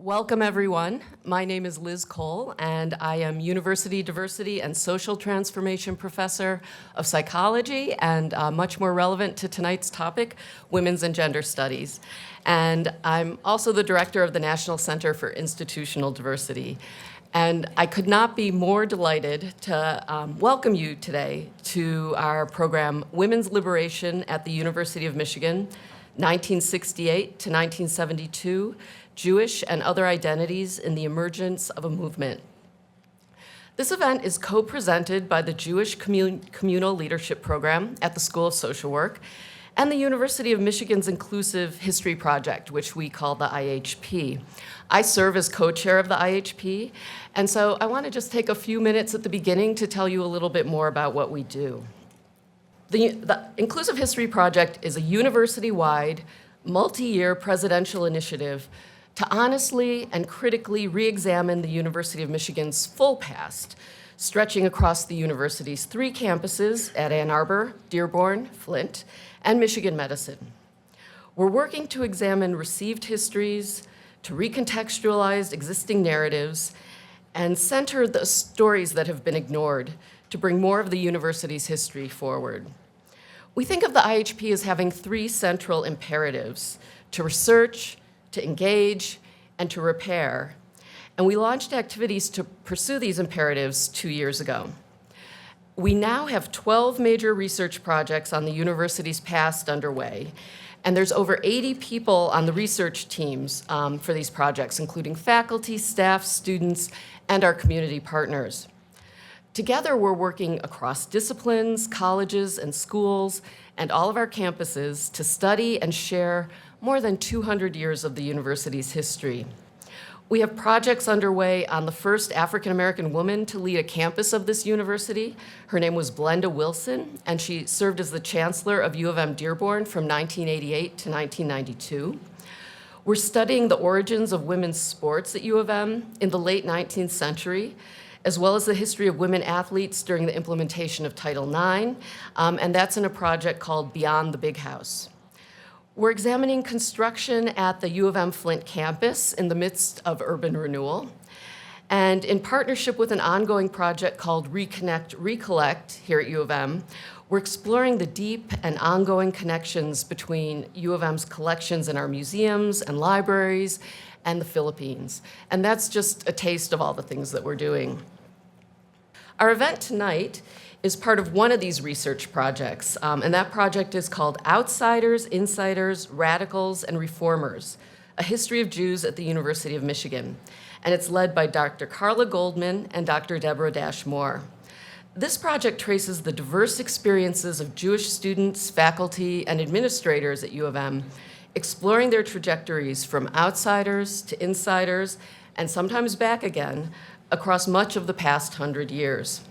Welcome, everyone. My name is Liz Cole, and I am University Diversity and Social Transformation Professor of Psychology, and much more relevant to tonight's topic, Women's and Gender Studies. And I'm also the Director of the National Center for Institutional Diversity. And I could not be more delighted to welcome you today to our program, Women's Liberation at the University of Michigan, 1968 to 1972, Jewish and Other Identities in the Emergence of a Movement. This event is co-presented by the Jewish Communal Leadership Program at the School of Social Work and the University of Michigan's Inclusive History Project, which we call the IHP. I serve as co-chair of the IHP, and so I want to just take a few minutes at the beginning to tell you a little bit more about what we do. The Inclusive History Project is a university-wide, multi-year presidential initiative to honestly and critically re-examine the University of Michigan's full past, stretching across the university's 3 campuses at Ann Arbor, Dearborn, Flint, and Michigan Medicine. We're working to examine received histories, to recontextualize existing narratives, and center the stories that have been ignored to bring more of the university's history forward. We think of the IHP as having 3 central imperatives: to research, to engage, and to repair. And we launched activities to pursue these imperatives 2 years ago. We now have 12 major research projects on the university's past underway, and there's over 80 people on the research teams for these projects, including faculty, staff, students, and our community partners. Together, we're working across disciplines, colleges, and schools, and all of our campuses to study and share more than 200 years of the university's history. We have projects underway on the first African-American woman to lead a campus of this university. Her name was Blenda Wilson, and she served as the chancellor of U of M Dearborn from 1988 to 1992. We're studying the origins of women's sports at U of M in the late 19th century, as well as the history of women athletes during the implementation of Title IX, and that's in a project called Beyond the Big House. We're examining construction at the U of M Flint campus in the midst of urban renewal. And in partnership with an ongoing project called Reconnect, Recollect here at U of M, we're exploring the deep and ongoing connections between U of M's collections in our museums and libraries and the Philippines. And that's just a taste of all the things that we're doing. Our event tonight is part of one of these research projects, and that project is called Outsiders, Insiders, Radicals, and Reformers, A History of Jews at the University of Michigan. And it's led by Dr. Carla Goldman and Dr. Deborah Dash Moore. This project traces the diverse experiences of Jewish students, faculty, and administrators at U of M, exploring their trajectories from outsiders to insiders, and sometimes back again, across much of the past 100 years.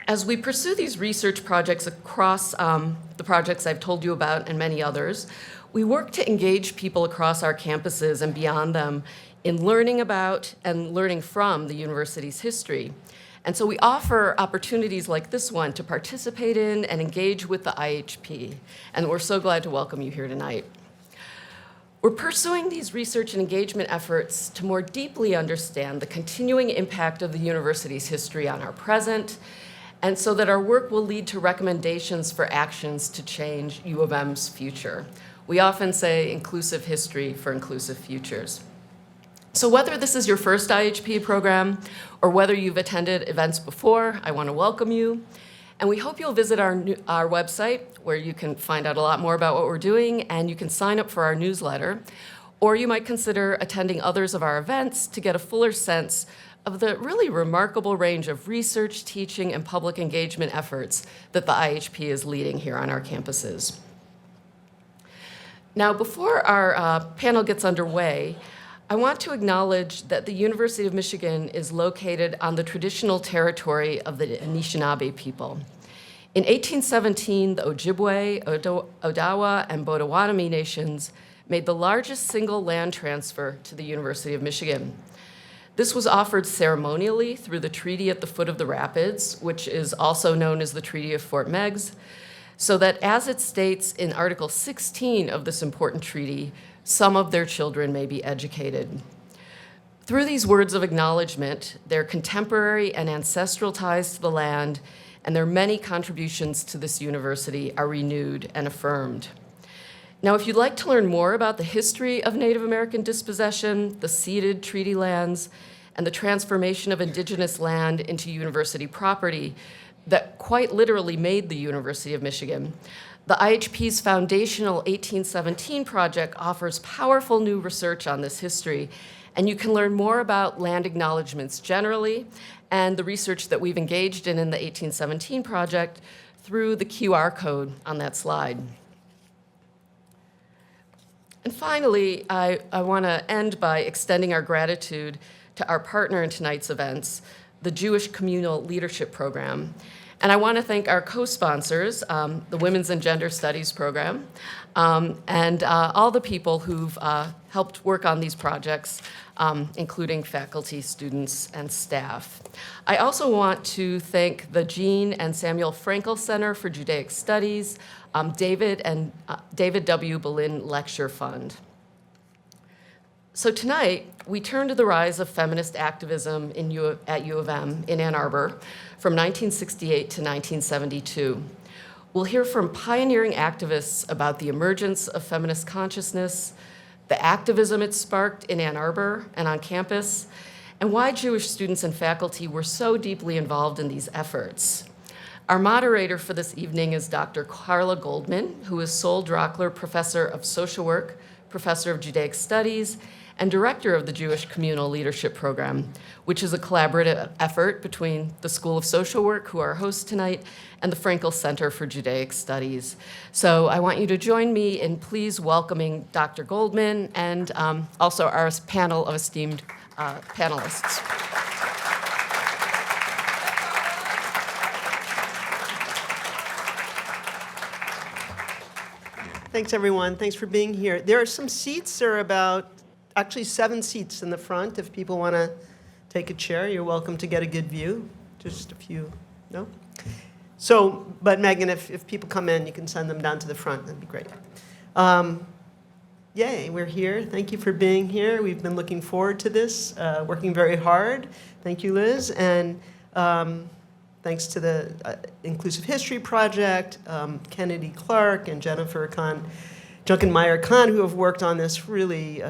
As we pursue these research projects across the projects I've told you about and many others, we work to engage people across our campuses and beyond them in learning about and learning from the university's history. And so we offer opportunities like this one to participate in and engage with the IHP, and we're so glad to welcome you here tonight. We're pursuing these research and engagement efforts to more deeply understand the continuing impact of the university's history on our present, and so that our work will lead to recommendations for actions to change U of M's future. We often say inclusive history for inclusive futures. So whether this is your first IHP program or whether you've attended events before, I want to welcome you. And we hope you'll visit our website, where you can find out a lot more about what we're doing, and you can sign up for our newsletter. Or you might consider attending others of our events to get a fuller sense of the really remarkable range of research, teaching, and public engagement efforts that the IHP is leading here on our campuses. Now, before our panel gets underway, I want to acknowledge that the University of Michigan is located on the traditional territory of the Anishinaabe people. In 1817, the Ojibwe, Odawa, and Potawatomi nations made the largest single land transfer to the University of Michigan. This was offered ceremonially through the treaty at the foot of the rapids, which is also known as the Treaty of Fort Meigs, so that, as it states in Article 16 of this important treaty, some of their children may be educated. Through these words of acknowledgement, their contemporary and ancestral ties to the land and their many contributions to this university are renewed and affirmed. Now, if you'd like to learn more about the history of Native American dispossession, the ceded treaty lands, and the transformation of indigenous land into university property that quite literally made the University of Michigan, the IHP's foundational 1817 project offers powerful new research on this history, and you can learn more about land acknowledgements generally and the research that we've engaged in the 1817 project through the QR code on that slide. And finally, I want to end by extending our gratitude to our partner in tonight's events, the Jewish Communal Leadership Program. And I want to thank our co-sponsors, the Women's and Gender Studies Program, and all the people who've helped work on these projects, including faculty, students, and staff. I also want to thank the Jean and Samuel Frankel Center for Judaic Studies, David W. Berlin Lecture Fund. So tonight, we turn to the rise of feminist activism at U of M in Ann Arbor from 1968 to 1972. We'll hear from pioneering activists about the emergence of feminist consciousness, the activism it sparked in Ann Arbor and on campus, and why Jewish students and faculty were so deeply involved in these efforts. Our moderator for this evening is Dr. Carla Goldman, who is Sol Drockler Professor of Social Work, Professor of Judaic Studies, and Director of the Jewish Communal Leadership Program, which is a collaborative effort between the School of Social Work, who are our hosts tonight, and the Frankel Center for Judaic Studies. So I want you to join me in please welcoming Dr. Goldman and also our panel of esteemed panelists. Thanks, everyone. Thanks for being here. There are some seats. There are about, actually 7 seats in the front. If people want to take a chair, you're welcome to get a good view. Just a few, no? So, but Megan, if people come in, you can send them down to the front. That'd be great. Yay, we're here. Thank you for being here. We've been looking forward to this, working very hard. Thank you, Liz. And thanks to the Inclusive History Project, Kennedy Clark and Jennifer Junkenmeyer-Kahn, who have worked on this really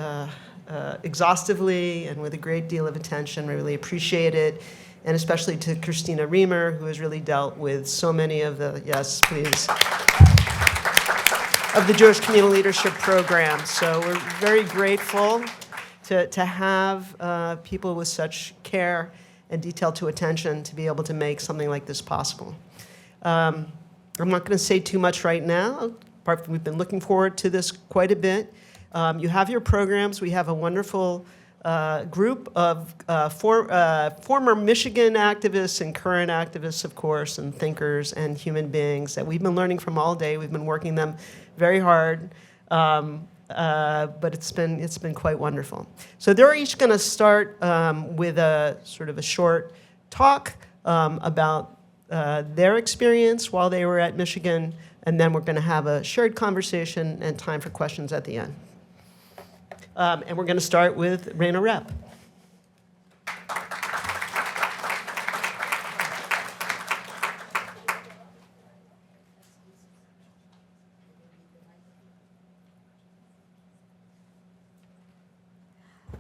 exhaustively and with a great deal of attention. We really appreciate it. And especially to Christina Reamer, who has really dealt with so many of the, yes, please, of the Jewish Communal Leadership Program. So we're very grateful to have people with such care and detail to attention to be able to make something like this possible. I'm not going to say too much right now. Apart from we've been looking forward to this quite a bit. You have your programs. We have a wonderful group of former Michigan activists and current activists, of course, and thinkers and human beings that we've been learning from all day. We've been working them very hard. But it's been quite wonderful. So they're each going to start with a sort of a short talk about their experience while they were at Michigan, and then we're going to have a shared conversation and time for questions at the end. And we're going to start with Raina Rep.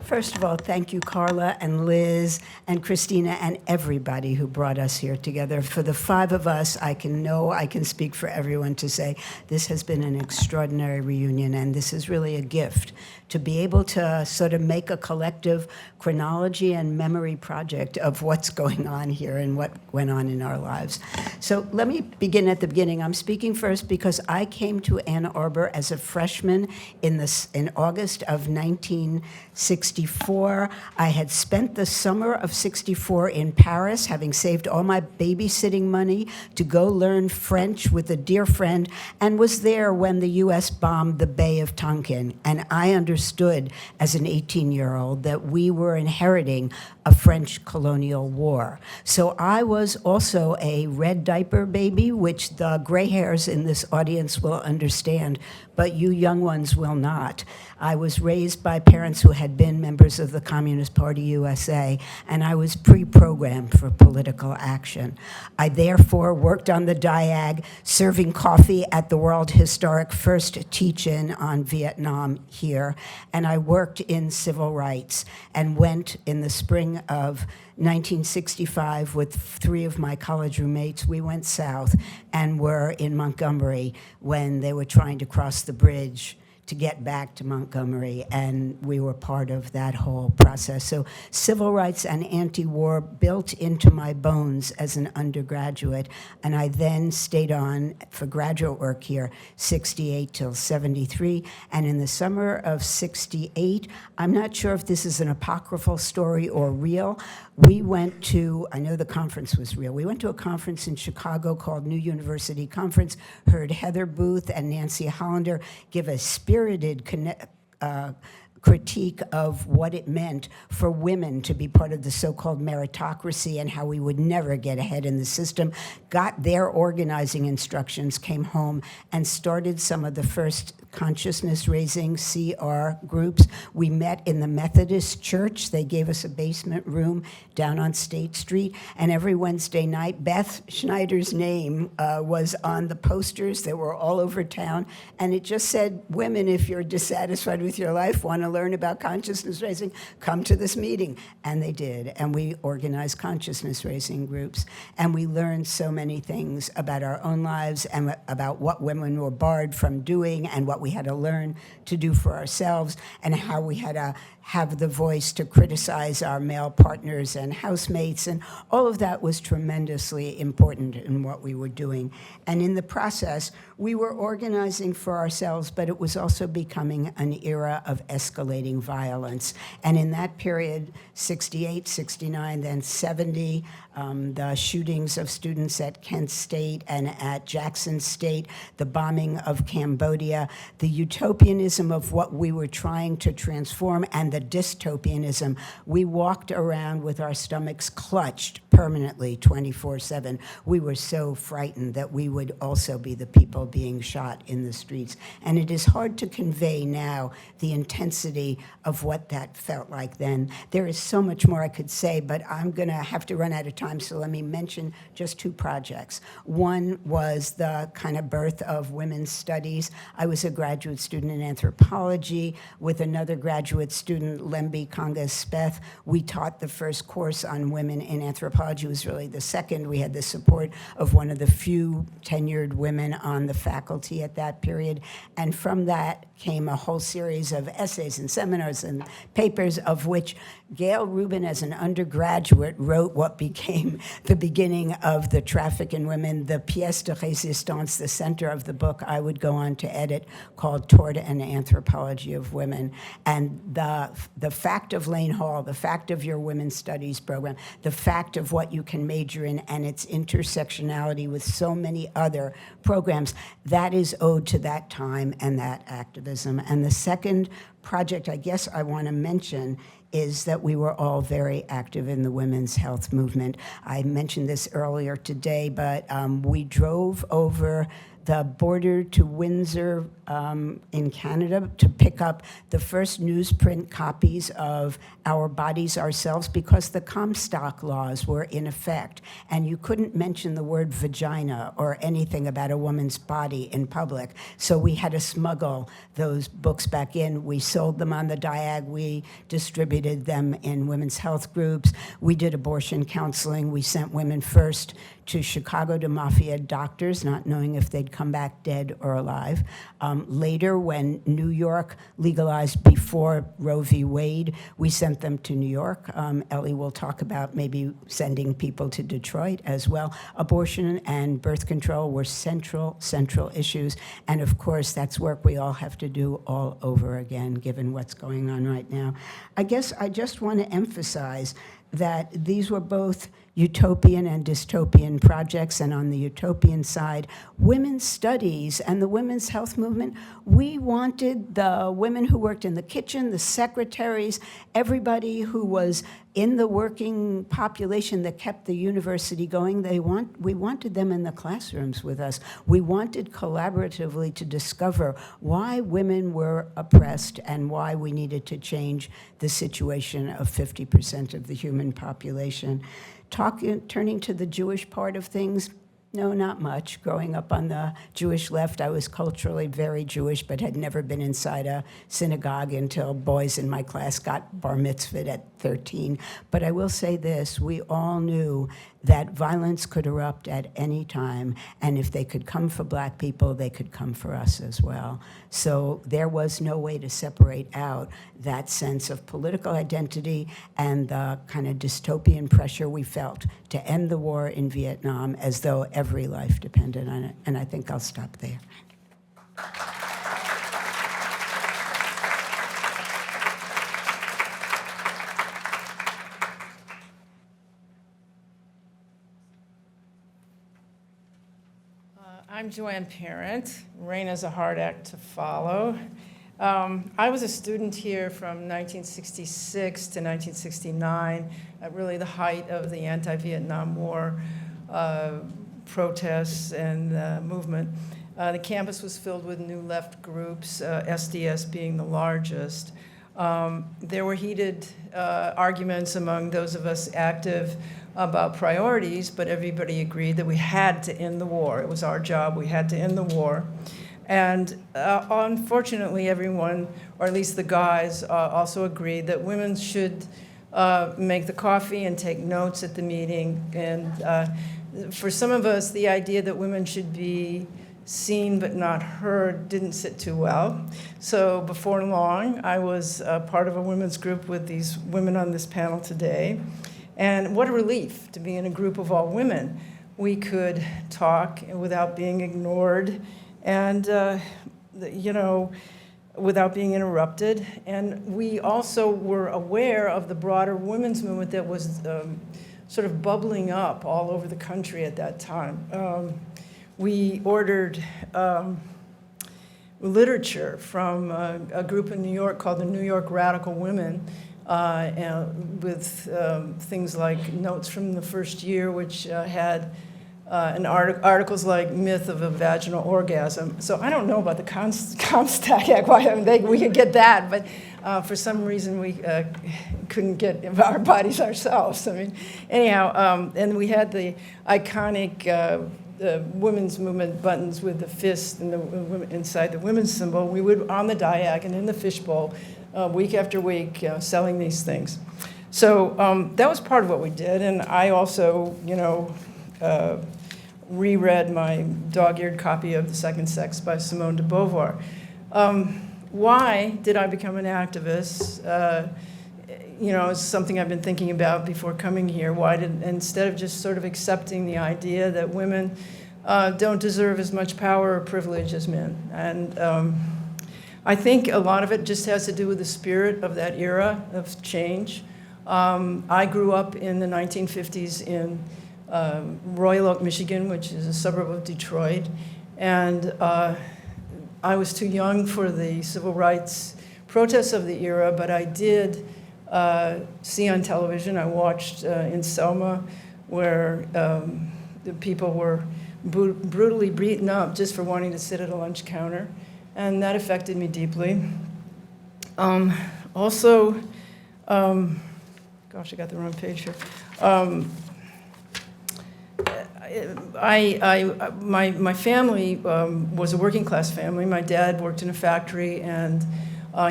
First of all, thank you, Carla and Liz and Christina and everybody who brought us here together. For the 5 of us, I can speak for everyone to say this has been an extraordinary reunion, and this is really a gift to be able to sort of make a collective chronology and memory project of what's going on here and what went on in our lives. So let me begin at the beginning. I'm speaking first because I came to Ann Arbor as a freshman in August of 1964. I had spent the summer of 64 in Paris, having saved all my babysitting money to go learn French with a dear friend, and was there when the U.S. bombed the Bay of Tonkin. And I understood as an 18-year-old that we were inheriting a French colonial war. So I was also a red diaper baby, which the gray hairs in this audience will understand, but you young ones will not. I was raised by parents who had been members of the Communist Party USA, and I was pre-programmed for political action. I therefore worked on the Diag, serving coffee at the World Historic First Teach-In on Vietnam here, and I worked in civil rights and went in the spring of 1965 with 3 of my college roommates. We went south and were in Montgomery when they were trying to cross the bridge to get back to Montgomery, and we were part of that whole process. So civil rights and anti-war built into my bones as an undergraduate, and I then stayed on for graduate work here, 68 till 73, and in the summer of 68, I'm not sure if this is an apocryphal story or real, we went to, I know the conference was real, we went to a conference in Chicago called New University Conference, heard Heather Booth and Nancy Hollander give a spirited critique of what it meant for women to be part of the so-called meritocracy and how we would never get ahead in the system, got their organizing instructions, came home, and started some of the first consciousness-raising CR groups. We met in the Methodist Church. They gave us a basement room down on State Street, and every Wednesday night, Beth Schneider's name was on the posters that were all over town, and it just said, women, if you're dissatisfied with your life, want to learn about consciousness-raising, come to this meeting. And they did, and we organized consciousness-raising groups, and we learned so many things about our own lives and about what women were barred from doing and what we had to learn to do for ourselves, and how we had to have the voice to criticize our male partners and housemates, and all of that was tremendously important in what we were doing. And in the process, we were organizing for ourselves, but it was also becoming an era of escalating violence. And in that period, 68, 69, then 70, the shootings of students at Kent State and at Jackson State, the bombing of Cambodia, the utopianism of what we were trying to transform, and the dystopianism. We walked around with our stomachs clutched permanently 24/7. We were so frightened that we would also be the people being shot in the streets. And it is hard to convey now the intensity of what that felt like then. There is so much more I could say, but I'm going to have to run out of time, so let me mention just 2 projects. One was the kind of birth of women's studies. I was a graduate student in anthropology with another graduate student, Lembi Konga-Speth. We taught the first course on women in anthropology. It was really the second. We had the support of one of the few tenured women on the faculty at that period. And from that came a whole series of essays and seminars and papers, of which Gail Rubin, as an undergraduate, wrote what became the beginning of the Traffic in Women, the pièce de résistance, the center of the book I would go on to edit, called Toward an Anthropology of Women. And the fact of Lane Hall, the fact of your women's studies program, the fact of what you can major in and its intersectionality with so many other programs, that is owed to that time and that activism. And the second project I guess I want to mention is that we were all very active in the women's health movement. I mentioned this earlier today, but we drove over the border to Windsor in Canada to pick up the first newsprint copies of Our Bodies, Ourselves, because the Comstock laws were in effect, and you couldn't mention the word vagina or anything about a woman's body in public. So we had to smuggle those books back in. We sold them on the Diag. We distributed them in women's health groups. We did abortion counseling. We sent women first to Chicago to mafia doctors, not knowing if they'd come back dead or alive. Later, when New York legalized before Roe v. Wade, we sent them to New York. Ellie will talk about maybe sending people to Detroit as well. Abortion and birth control were central issues. And of course, that's work we all have to do all over again, given what's going on right now. I guess I just want to emphasize that these were both utopian and dystopian projects, and on the utopian side, women's studies and the women's health movement, we wanted the women who worked in the kitchen, the secretaries, everybody who was in the working population that kept the university going, we wanted them in the classrooms with us. We wanted collaboratively to discover why women were oppressed and why we needed to change the situation of 50% of the human population. Turning to the Jewish part of things, no, not much. Growing up on the Jewish left, I was culturally very Jewish, but had never been inside a synagogue until boys in my class got bar mitzvahed at 13. But I will say this, we all knew that violence could erupt at any time, and if they could come for black people, they could come for us as well. So there was no way to separate out that sense of political identity and the kind of dystopian pressure we felt to end the war in Vietnam as though every life depended on it. And I think I'll stop there. I'm Joanne Parent. Raina's a hard act to follow. I was a student here from 1966 to 1969, at really the height of the anti-Vietnam War protests and movement. The campus was filled with new left groups, SDS being the largest. There were heated arguments among those of us active about priorities, but everybody agreed that we had to end the war. It was our job. We had to end the war. And unfortunately, everyone, or at least the guys, also agreed that women should make the coffee and take notes at the meeting. And for some of us, the idea that women should be seen but not heard didn't sit too well. So before long, I was part of a women's group with these women on this panel today. And what a relief to be in a group of all women. We could talk without being ignored and, without being interrupted. And we also were aware of the broader women's movement that was sort of bubbling up all over the country at that time. We ordered literature from a group in New York called the New York Radical Women, with things like notes from the first year, which had articles like "Myth of a Vaginal Orgasm." So I don't know about the Comstock Act. We could get that, but for some reason we couldn't get our bodies ourselves. I mean, anyhow, and we had the iconic women's movement buttons with the fist and the inside the women's symbol. We would on the diag and in the fishbowl. Week after week, selling these things. So that was part of what we did, and I also, reread my dog-eared copy of The Second Sex by Simone de Beauvoir. Why did I become an activist? It's something I've been thinking about before coming here. Why did, instead of just sort of accepting the idea that women don't deserve as much power or privilege as men? And I think a lot of it just has to do with the spirit of that era of change. I grew up in the 1950s in Royal Oak, Michigan, which is a suburb of Detroit. And I was too young for the civil rights protests of the era, but I did see on television, I watched in Selma, where the people were brutally beaten up just for wanting to sit at a lunch counter. And that affected me deeply. Also, gosh, I got the wrong page here. My family was a working class family. My dad worked in a factory, and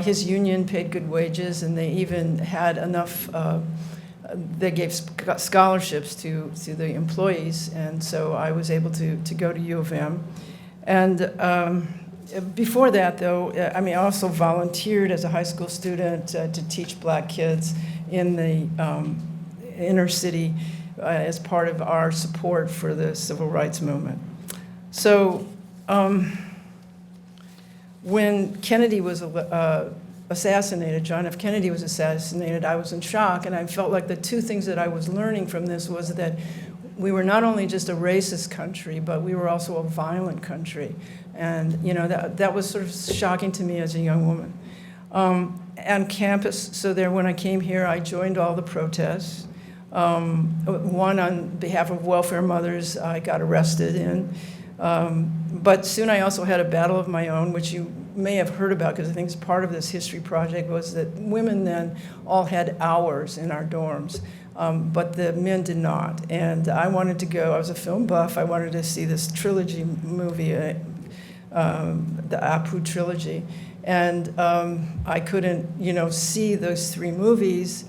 his union paid good wages, and they even had enough. They gave scholarships to the employees, and so I was able to go to U of M. And before that, though, I also volunteered as a high school student to teach black kids in the inner city as part of our support for the civil rights movement. So when Kennedy was assassinated, John F. Kennedy was assassinated, I was in shock, and I felt like the two things that I was learning from this was that we were not only just a racist country, but we were also a violent country. And that was sort of shocking to me as a young woman. on campus. So there, when I came here, I joined all the protests. One on behalf of welfare mothers I got arrested in. But soon I also had a battle of my own, which you may have heard about, because I think it's part of this history project, was that women then all had hours in our dorms, but the men did not. And I wanted to go, I was a film buff, I wanted to see this trilogy movie, the Apu trilogy. And I couldn't, see those 3 movies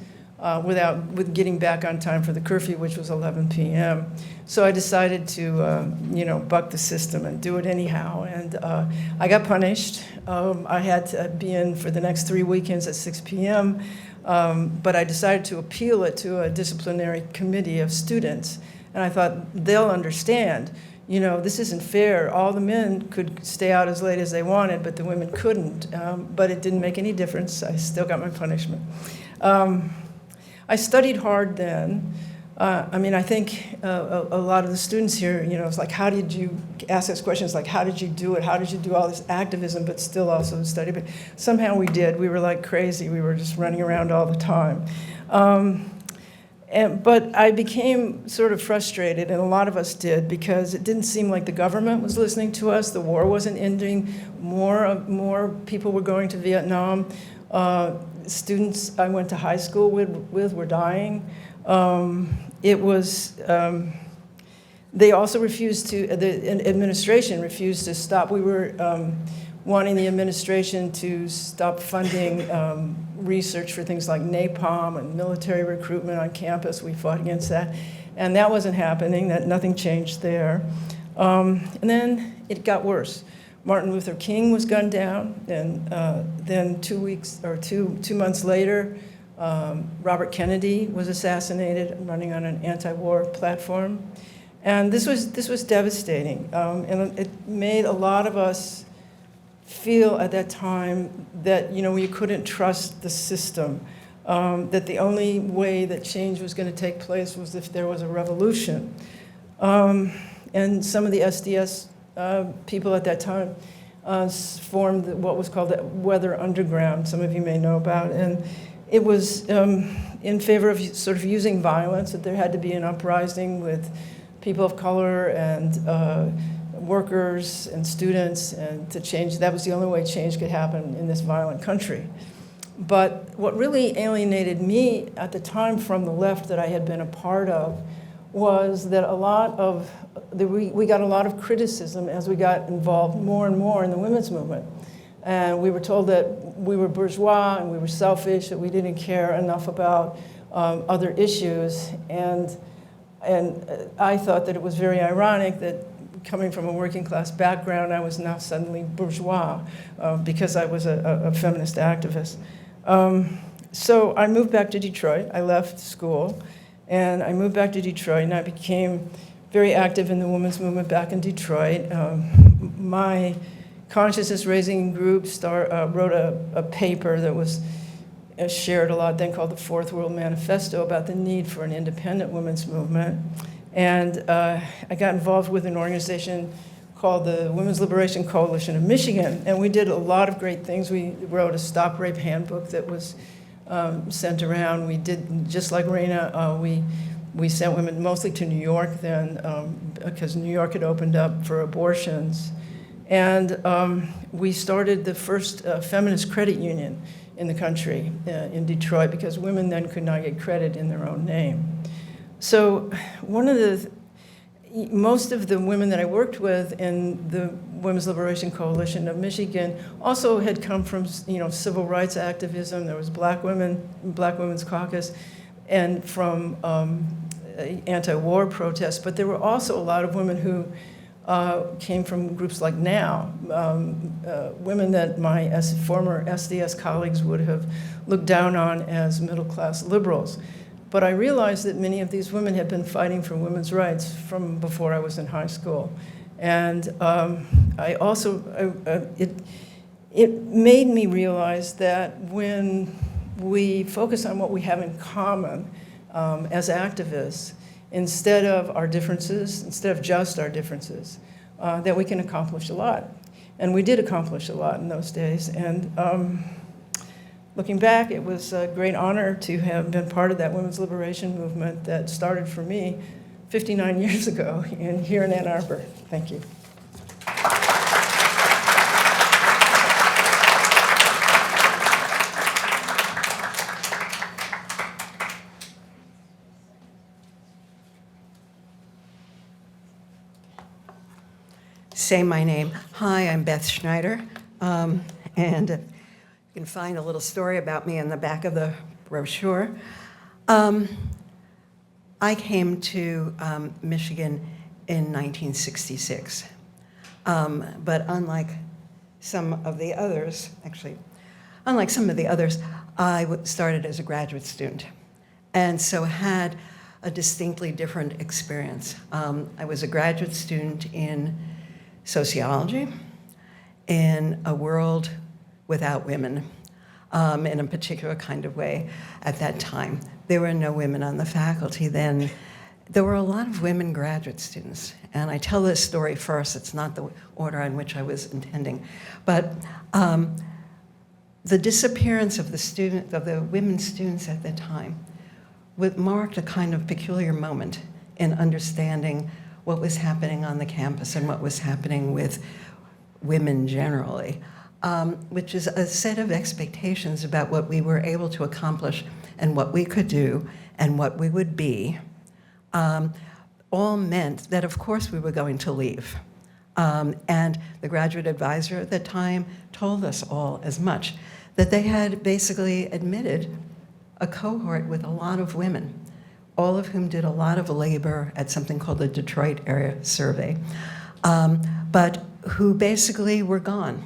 with getting back on time for the curfew, which was 11 p.m. So I decided to, buck the system and do it anyhow. And I got punished. I had to be in for the next 3 weekends at 6 p.m. But I decided to appeal it to a disciplinary committee of students. And I thought, they'll understand. This isn't fair. All the men could stay out as late as they wanted, but the women couldn't. But it didn't make any difference. I still got my punishment. I studied hard then. I think a lot of the students here, it's like, how did you ask us questions like, how did you do it? How did you do all this activism, but still also study? But somehow we did. We were like crazy. We were just running around all the time. But I became sort of frustrated, and a lot of us did, because it didn't seem like the government was listening to us. The war wasn't ending. More people were going to Vietnam. Students I went to high school with were dying. They also refused to, the administration refused to stop. We were wanting the administration to stop funding research for things like napalm and military recruitment on campus. We fought against that. And that wasn't happening, nothing changed there. And then it got worse. Martin Luther King was gunned down, and then 2 months later, Robert Kennedy was assassinated, running on an anti-war platform. And this was devastating, and it made a lot of us feel at that time that we couldn't trust the system, that the only way that change was going to take place was if there was a revolution. And some of the SDS people at that time formed what was called the Weather Underground, some of you may know about, and it was in favor of sort of using violence, that there had to be an uprising with people of color and workers and students, and to change. That was the only way change could happen in this violent country. But what really alienated me at the time from the left that I had been a part of was that we got a lot of criticism as we got involved more and more in the women's movement. And we were told that we were bourgeois and we were selfish, that we didn't care enough about other issues. And I thought that it was very ironic that coming from a working class background, I was now suddenly bourgeois because I was a feminist activist. So I moved back to Detroit. I left school and I moved back to Detroit, and I became very active in the women's movement back in Detroit. My consciousness raising group wrote a paper that was shared a lot then, called the Fourth World Manifesto, about the need for an independent women's movement. And I got involved with an organization called the Women's Liberation Coalition of Michigan, and we did a lot of great things. We wrote a stop rape handbook that was sent around. We did, just like Raina, we sent women mostly to New York then, because New York had opened up for abortions. And we started the first feminist credit union in the country in Detroit, because women then could not get credit in their own name. So most of the women that I worked with in the Women's Liberation Coalition of Michigan also had come from civil rights activism. There was Black Women's Caucus, and from anti-war protests. But there were also a lot of women who came from groups like NOW, women that my former SDS colleagues would have looked down on as middle-class liberals. But I realized that many of these women had been fighting for women's rights from before I was in high school. And I also, it made me realize that when we focus on what we have in common as activists, instead of our differences, instead of just our differences, that we can accomplish a lot. And we did accomplish a lot in those days. And looking back, it was a great honor to have been part of that women's liberation movement that started for me 59 years ago here in Ann Arbor. Thank you. Say my name. Hi, I'm Beth Schneider, and you can find a little story about me in the back of the brochure. I came to Michigan in 1966, but unlike some of the others, I started as a graduate student, and so had a distinctly different experience. I was a graduate student in sociology, in a world without women, in a particular kind of way at that time. There were no women on the faculty then. There were a lot of women graduate students, and I tell this story first. It's not the order in which I was intending, but the disappearance of the women students at the time marked a kind of peculiar moment in understanding what was happening on the campus and what was happening with women generally, which is a set of expectations about what we were able to accomplish and what we could do and what we would be, all meant that, of course, we were going to leave. And the graduate advisor at the time told us all as much, that they had basically admitted a cohort with a lot of women, all of whom did a lot of labor at something called the Detroit Area Survey, but who basically were gone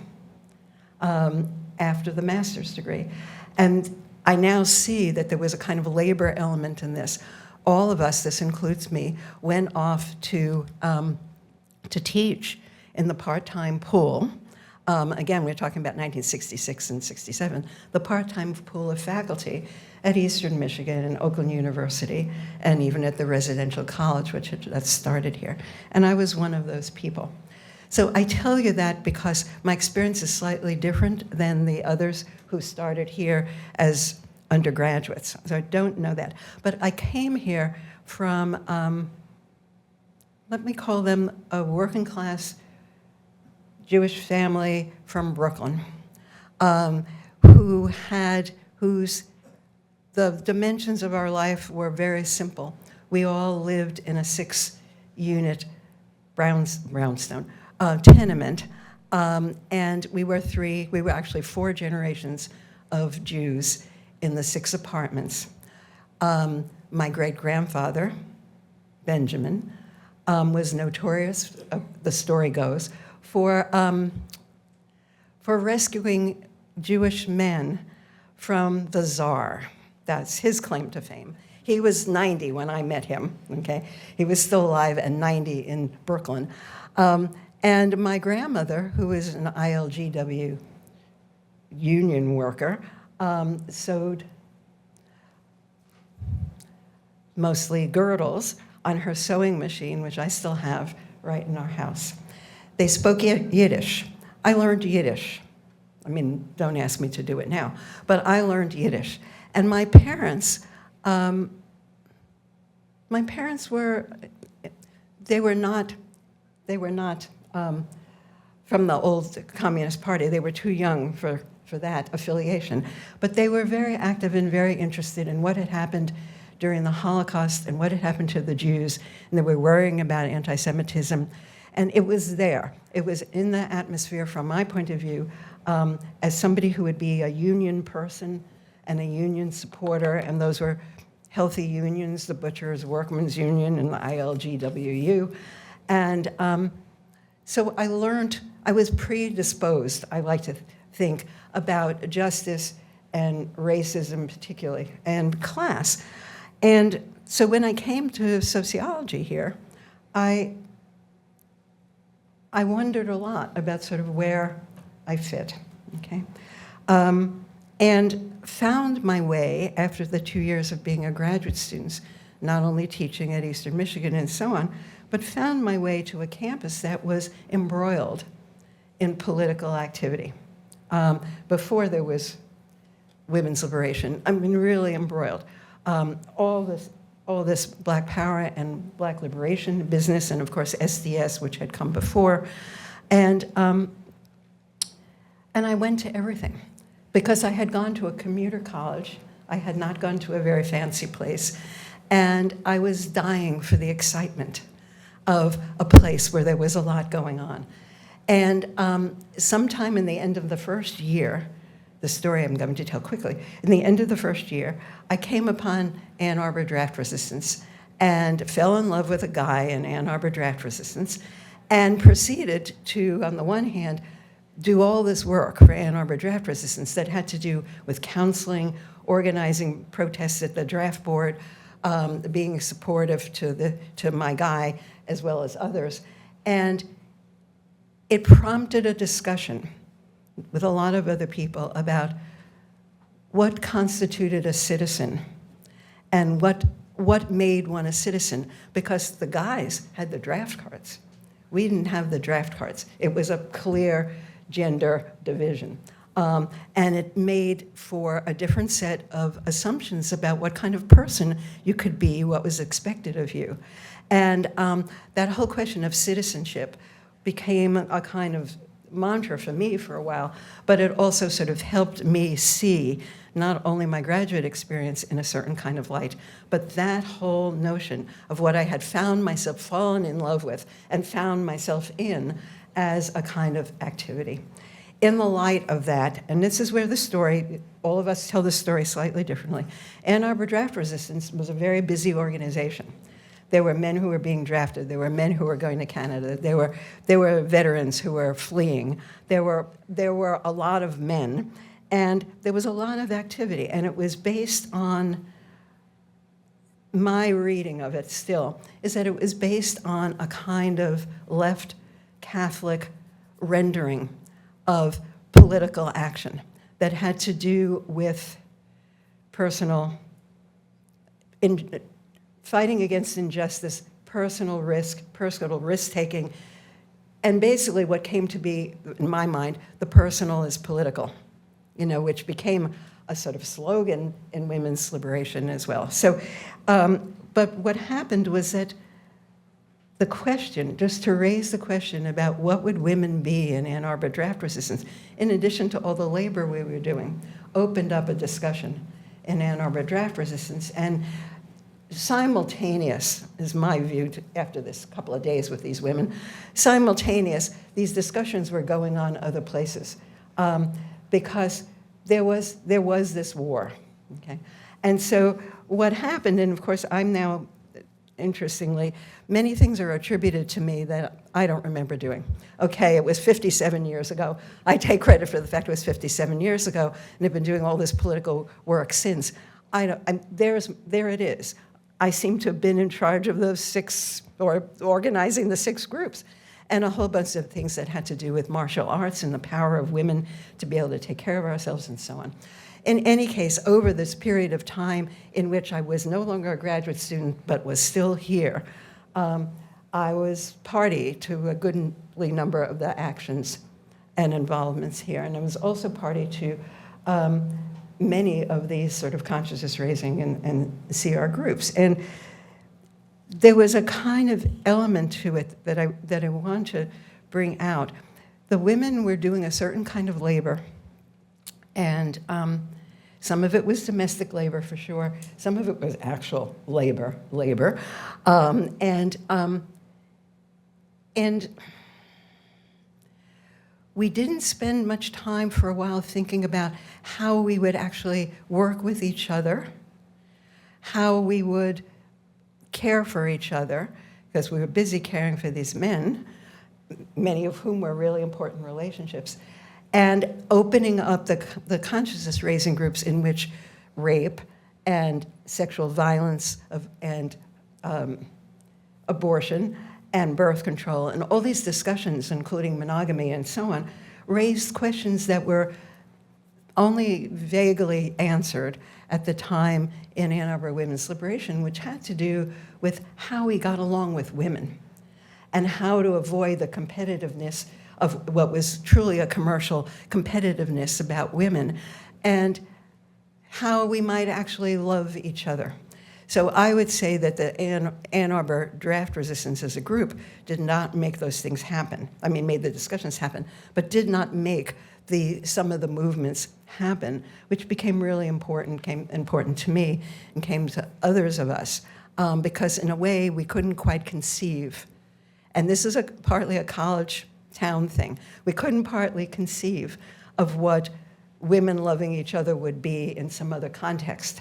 after the master's degree. And I now see that there was a kind of labor element in this. All of us, this includes me, went off to teach in the part-time pool. Again, we're talking about 1966 and 67, the part-time pool of faculty at Eastern Michigan and Oakland University, and even at the residential college, that started here. And I was one of those people. So I tell you that because my experience is slightly different than the others who started here as undergraduates. So I don't know that. But I came here from, let me call them a working class Jewish family from Brooklyn, whose the dimensions of our life were very simple. We all lived in a 6-unit brownstone tenement, and we were actually 4 generations of Jews in the 6 apartments. My great-grandfather, Benjamin, was notorious, the story goes, for rescuing Jewish men from the Tsar. That's his claim to fame. He was 90 when I met him, okay? He was still alive and 90 in Brooklyn. And my grandmother, who is an ILGW union worker, sewed mostly girdles on her sewing machine, which I still have right in our house. They spoke Yiddish. I learned Yiddish. I mean, don't ask me to do it now, but I learned Yiddish. And my parents were not from the old Communist Party. They were too young for that affiliation. But they were very active and very interested in what had happened during the Holocaust and what had happened to the Jews, and they were worrying about anti-Semitism. And it was there. It was in the atmosphere, from my point of view, as somebody who would be a union person and a union supporter, and those were healthy unions, the Butchers' Workmen's Union and the ILGWU. And so I learned, I was predisposed, I like to think, about justice and racism particularly, and class. And so when I came to sociology here, I wondered a lot about sort of where I fit, okay? And found my way, after the 2 years of being a graduate student, not only teaching at Eastern Michigan and so on, but found my way to a campus that was embroiled in political activity. Before there was women's liberation. I mean, really embroiled. All this Black power and Black liberation business, and of course SDS, which had come before, and I went to everything because I had gone to a commuter college. I had not gone to a very fancy place, and I was dying for the excitement of a place where there was a lot going on. And sometime in the end of the first year, the story I'm going to tell quickly, in the end of the first year, I came upon Ann Arbor draft resistance and fell in love with a guy in Ann Arbor draft resistance and proceeded to, on the one hand, do all this work for Ann Arbor draft resistance that had to do with counseling, organizing protests at the draft board, being supportive to my guy as well as others. And it prompted a discussion with a lot of other people about what constituted a citizen and what made one a citizen, because the guys had the draft cards. We didn't have the draft cards. It was a clear gender division. And it made for a different set of assumptions about what kind of person you could be, what was expected of you. And that whole question of citizenship became a kind of mantra for me for a while, but it also sort of helped me see not only my graduate experience in a certain kind of light, but that whole notion of what I had found myself fallen in love with and found myself in as a kind of activity. In the light of that, and this is where the story, all of us tell the story slightly differently, Ann Arbor Draft Resistance was a very busy organization. There were men who were being drafted. There were men who were going to Canada. There were veterans who were fleeing. There were a lot of men, and there was a lot of activity. And it was based on my reading of it still, is that it was based on a kind of left Catholic rendering of political action that had to do with personal fighting against injustice, personal risk-taking, and basically what came to be, in my mind, the personal is political, which became a sort of slogan in women's liberation as well. So, but what happened was that the question, just to raise the question about what would women be in Ann Arbor draft resistance, in addition to all the labor we were doing, opened up a discussion in Ann Arbor draft resistance. And simultaneous, is my view after this couple of days with these women, simultaneous, these discussions were going on other places because there was this war, okay? And so what happened, and of course I'm now, interestingly, many things are attributed to me that I don't remember doing. Okay, it was 57 years ago. I take credit for the fact it was 57 years ago, and I've been doing all this political work since. There it is. I seem to have been in charge of those 6, or organizing the 6 groups, and a whole bunch of things that had to do with martial arts and the power of women to be able to take care of ourselves and so on. In any case, over this period of time in which I was no longer a graduate student but was still here, I was party to a goodly number of the actions and involvements here, and I was also party to many of these sort of consciousness raising and CR groups. And there was a kind of element to it that I want to bring out. The women were doing a certain kind of labor, and some of it was domestic labor for sure, some of it was actual labor. And we didn't spend much time for a while thinking about how we would actually work with each other, how we would care for each other, because we were busy caring for these men, many of whom were really important relationships, and opening up the consciousness raising groups in which rape and sexual violence and abortion and birth control and all these discussions, including monogamy and so on, raised questions that were only vaguely answered at the time in Ann Arbor Women's Liberation, which had to do with how we got along with women and how to avoid the competitiveness of what was truly a commercial competitiveness about women. And how we might actually love each other. So I would say that the Ann Arbor draft resistance as a group did not make those things happen. I mean, made the discussions happen, but did not make some of the movements happen, which became really important, came important to me and came to others of us, because in a way we couldn't quite conceive. And this is partly a college town thing. We couldn't partly conceive of what women loving each other would be in some other context,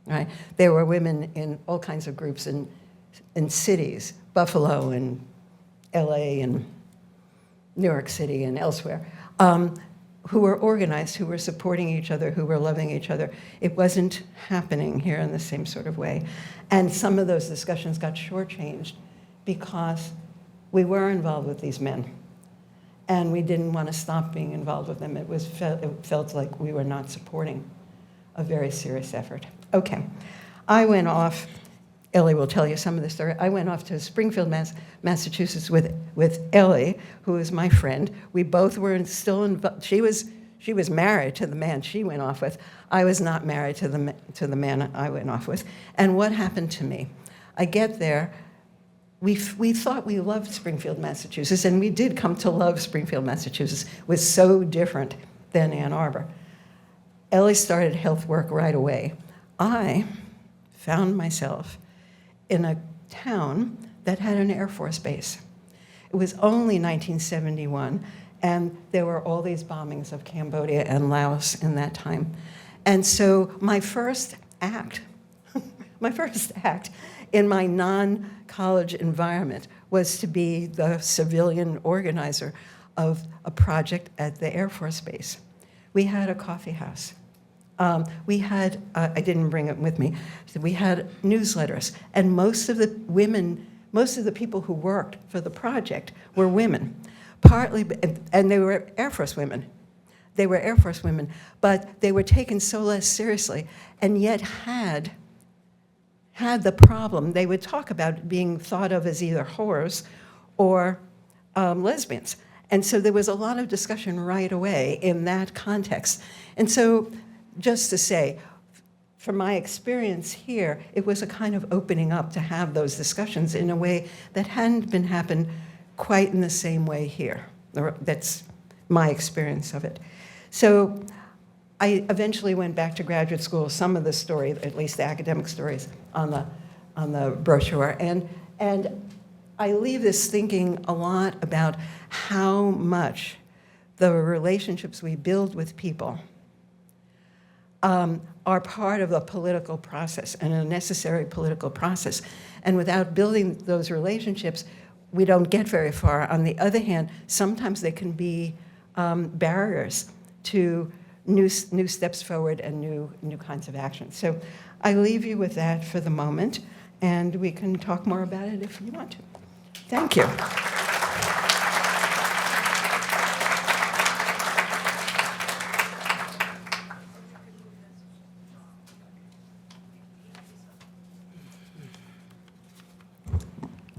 right? There were women in all kinds of groups in cities, Buffalo and LA and New York City and elsewhere, who were organized, who were supporting each other, who were loving each other. It wasn't happening here in the same sort of way. And some of those discussions got shortchanged because we were involved with these men. And we didn't want to stop being involved with them. It felt like we were not supporting a very serious effort. Okay, I went off, Ellie will tell you some of the story. I went off to Springfield, Massachusetts with Ellie, who is my friend. We both were still involved. She was married to the man she went off with. I was not married to the man I went off with. And what happened to me? I get there. We thought we loved Springfield, Massachusetts, and we did come to love Springfield, Massachusetts. It was so different than Ann Arbor. Ellie started health work right away. I found myself in a town that had an Air Force base. It was only 1971, and there were all these bombings of Cambodia and Laos in that time. And so my first act in my non-college environment was to be the civilian organizer of a project at the Air Force Base. We had a coffee house. We had, I didn't bring it with me, so we had newsletters, and most of the people who worked for the project were women, partly, and they were Air Force women. They were Air Force women, but they were taken so less seriously, and yet had the problem. They would talk about being thought of as either whores or lesbians. And so there was a lot of discussion right away in that context. And so just to say, from my experience here, it was a kind of opening up to have those discussions in a way that hadn't been happened quite in the same way here. That's my experience of it. So I eventually went back to graduate school. Some of the story, at least the academic stories, on the brochure, and I leave this thinking a lot about how much the relationships we build with people are part of a political process and a necessary political process. And without building those relationships, we don't get very far. On the other hand, sometimes they can be barriers to new steps forward and new kinds of action. So I leave you with that for the moment, and we can talk more about it if you want to. Thank you.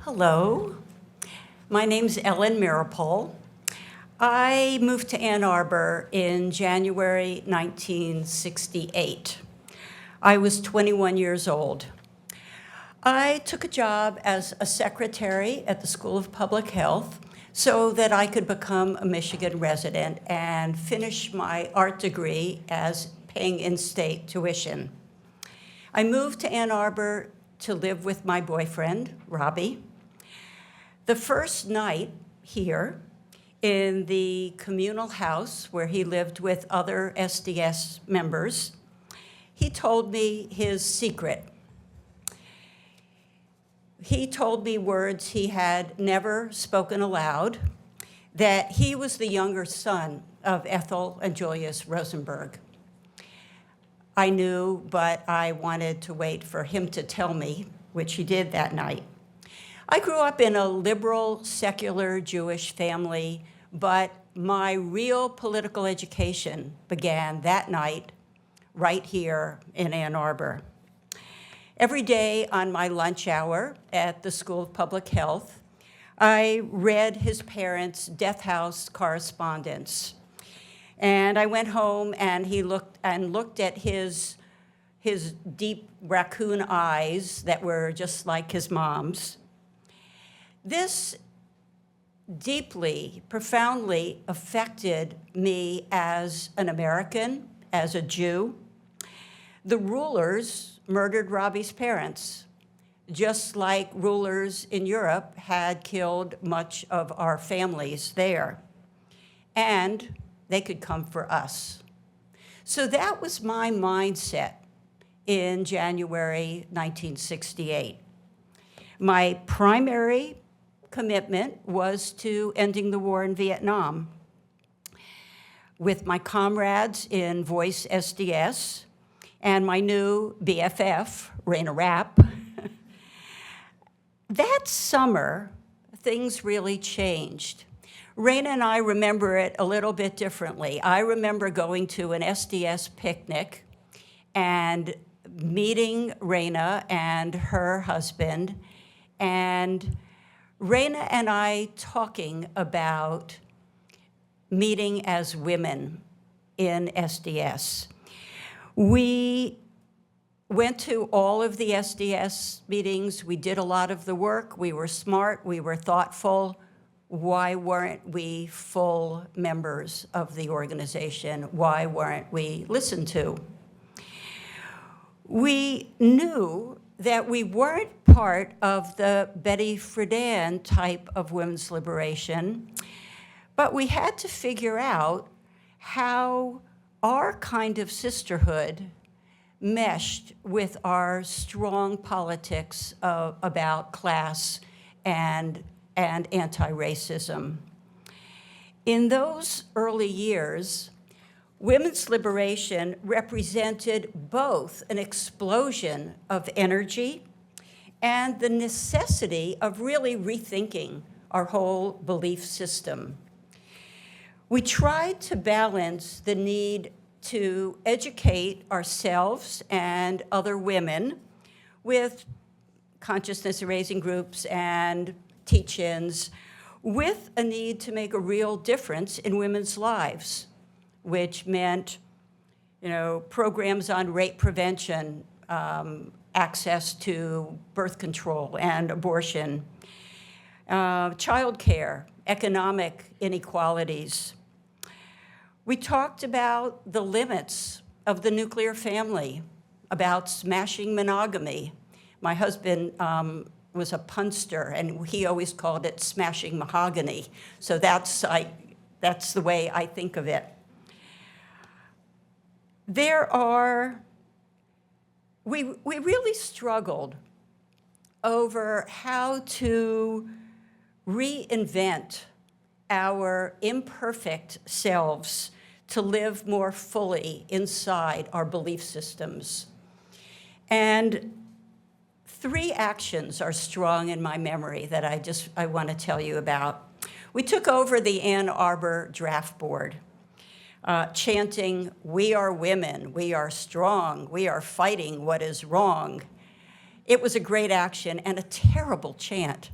Hello, my name's Ellen Maripol. I moved to Ann Arbor in January 1968. I was 21 years old. I took a job as a secretary at the School of Public Health so that I could become a Michigan resident and finish my art degree as paying in-state tuition. I moved to Ann Arbor to live with my boyfriend, Robbie. The first night here in the communal house where he lived with other SDS members, he told me his secret. He told me words he had never spoken aloud, that he was the younger son of Ethel and Julius Rosenberg. I knew, but I wanted to wait for him to tell me, which he did that night. I grew up in a liberal, secular Jewish family, but my real political education began that night right here in Ann Arbor. Every day on my lunch hour at the School of Public Health, I read his parents' death house correspondence. And I went home and he looked at his his deep raccoon eyes that were just like his mom's. This deeply, profoundly affected me as an American, as a Jew. The rulers murdered Robbie's parents, just like rulers in Europe had killed much of our families there. And they could come for us. So that was my mindset in January 1968. My primary commitment was to ending the war in Vietnam. With my comrades in Voice SDS and my new BFF, Raina Rapp, that summer, things really changed. Raina and I remember it a little bit differently. I remember going to an SDS picnic and meeting Raina and her husband, and Raina and I talking about meeting as women in SDS. We went to all of the SDS meetings. We did a lot of the work. We were smart. We were thoughtful. Why weren't we full members of the organization? Why weren't we listened to? We knew that we weren't part of the Betty Friedan type of women's liberation, but we had to figure out how our kind of sisterhood meshed with our strong politics about class and anti-racism. In those early years, women's liberation represented both an explosion of energy and the necessity of really rethinking our whole belief system. We tried to balance the need to educate ourselves and other women with consciousness-raising groups and teach-ins, with a need to make a real difference in women's lives, which meant, programs on rape prevention, access to birth control and abortion, childcare, economic inequalities. We talked about the limits of the nuclear family, about smashing monogamy. My husband was a punster, and he always called it smashing mahogany. So that's the way I think of it. We really struggled over how to reinvent our imperfect selves to live more fully inside our belief systems. And 3 actions are strong in my memory that I want to tell you about. We took over the Ann Arbor Draft Board, chanting, "We are women, we are strong, we are fighting what is wrong." It was a great action and a terrible chant.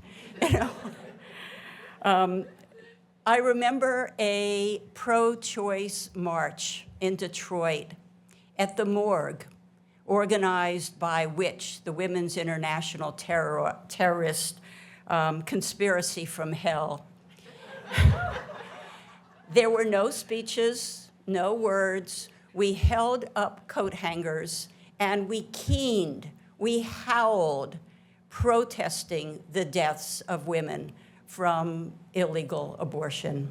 I remember a pro-choice march in Detroit at the morgue, organized by WITCH, the Women's International Terrorist Conspiracy from Hell. There were no speeches, no words. We held up coat hangers and we keened, we howled, protesting the deaths of women from illegal abortion.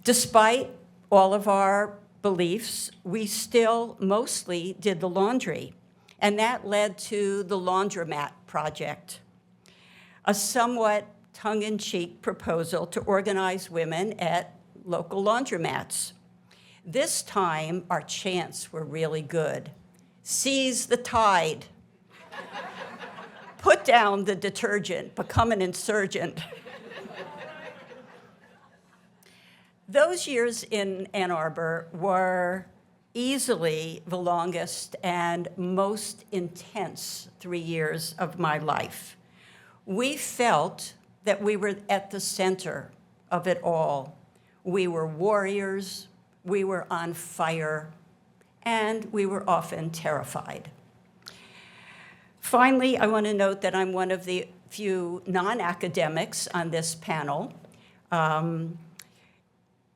Despite all of our beliefs, we still mostly did the laundry, and that led to the Laundromat Project, a somewhat tongue-in-cheek proposal to organize women at local laundromats. This time, our chants were really good. Seize the tide. Put down the detergent, become an insurgent. Those years in Ann Arbor were easily the longest and most intense 3 years of my life. We felt that we were at the center of it all. We were warriors, we were on fire, and we were often terrified. Finally, I want to note that I'm one of the few non-academics on this panel.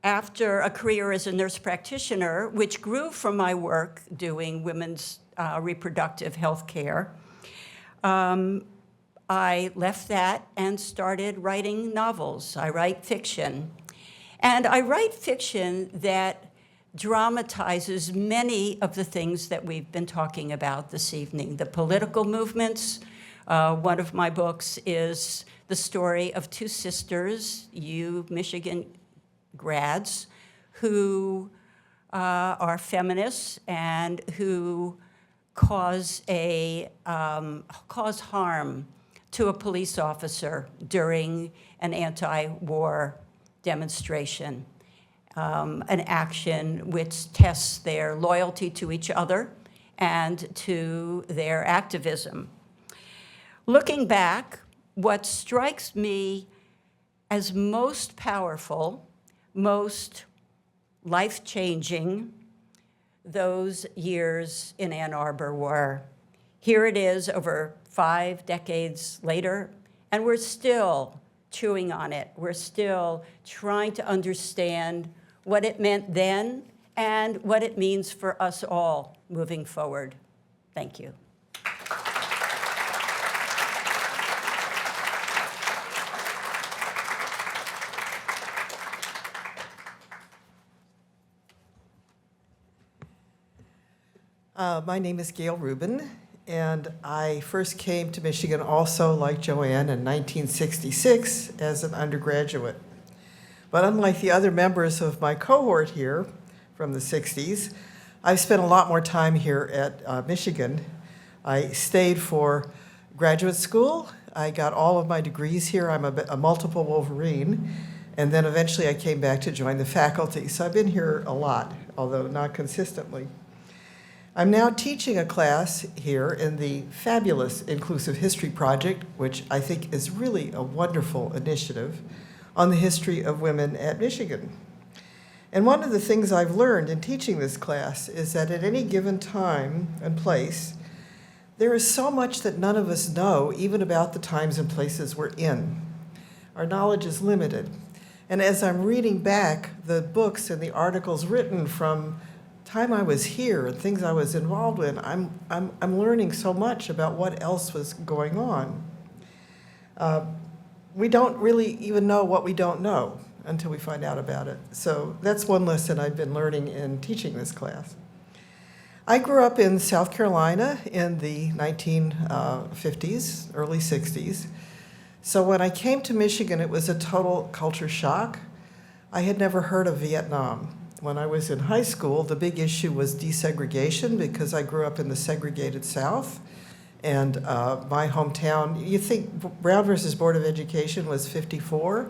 After a career as a nurse practitioner, which grew from my work doing women's reproductive health care, I left that and started writing novels. I write fiction. And I write fiction that dramatizes many of the things that we've been talking about this evening. The political movements. One of my books is the story of two sisters, Michigan grads, who are feminists and who cause harm to a police officer during an anti-war demonstration, an action which tests their loyalty to each other and to their activism. Looking back, what strikes me as most powerful, most life-changing, those years in Ann Arbor were. Here it is over 5 decades later, and we're still chewing on it. We're still trying to understand what it meant then and what it means for us all moving forward. Thank you. My name is Gail Rubin, and I first came to Michigan also, like Joanne, in 1966 as an undergraduate. But unlike the other members of my cohort here from the 60s, I've spent a lot more time here at Michigan. I stayed for graduate school. I got all of my degrees here. I'm a multiple Wolverine. And then eventually I came back to join the faculty. So I've been here a lot, although not consistently. I'm now teaching a class here in the fabulous Inclusive History Project, which I think is really a wonderful initiative on the history of women at Michigan. And one of the things I've learned in teaching this class is that at any given time and place, there is so much that none of us know, even about the times and places we're in. Our knowledge is limited. And as I'm reading back the books and the articles written from time I was here and things I was involved in, I'm learning so much about what else was going on. We don't really even know what we don't know until we find out about it. So that's one lesson I've been learning in teaching this class. I grew up in South Carolina in the 1950s, early 60s. So when I came to Michigan, it was a total culture shock. I had never heard of Vietnam. When I was in high school, the big issue was desegregation because I grew up in the segregated South. And my hometown, you think Brown versus Board of Education was 54,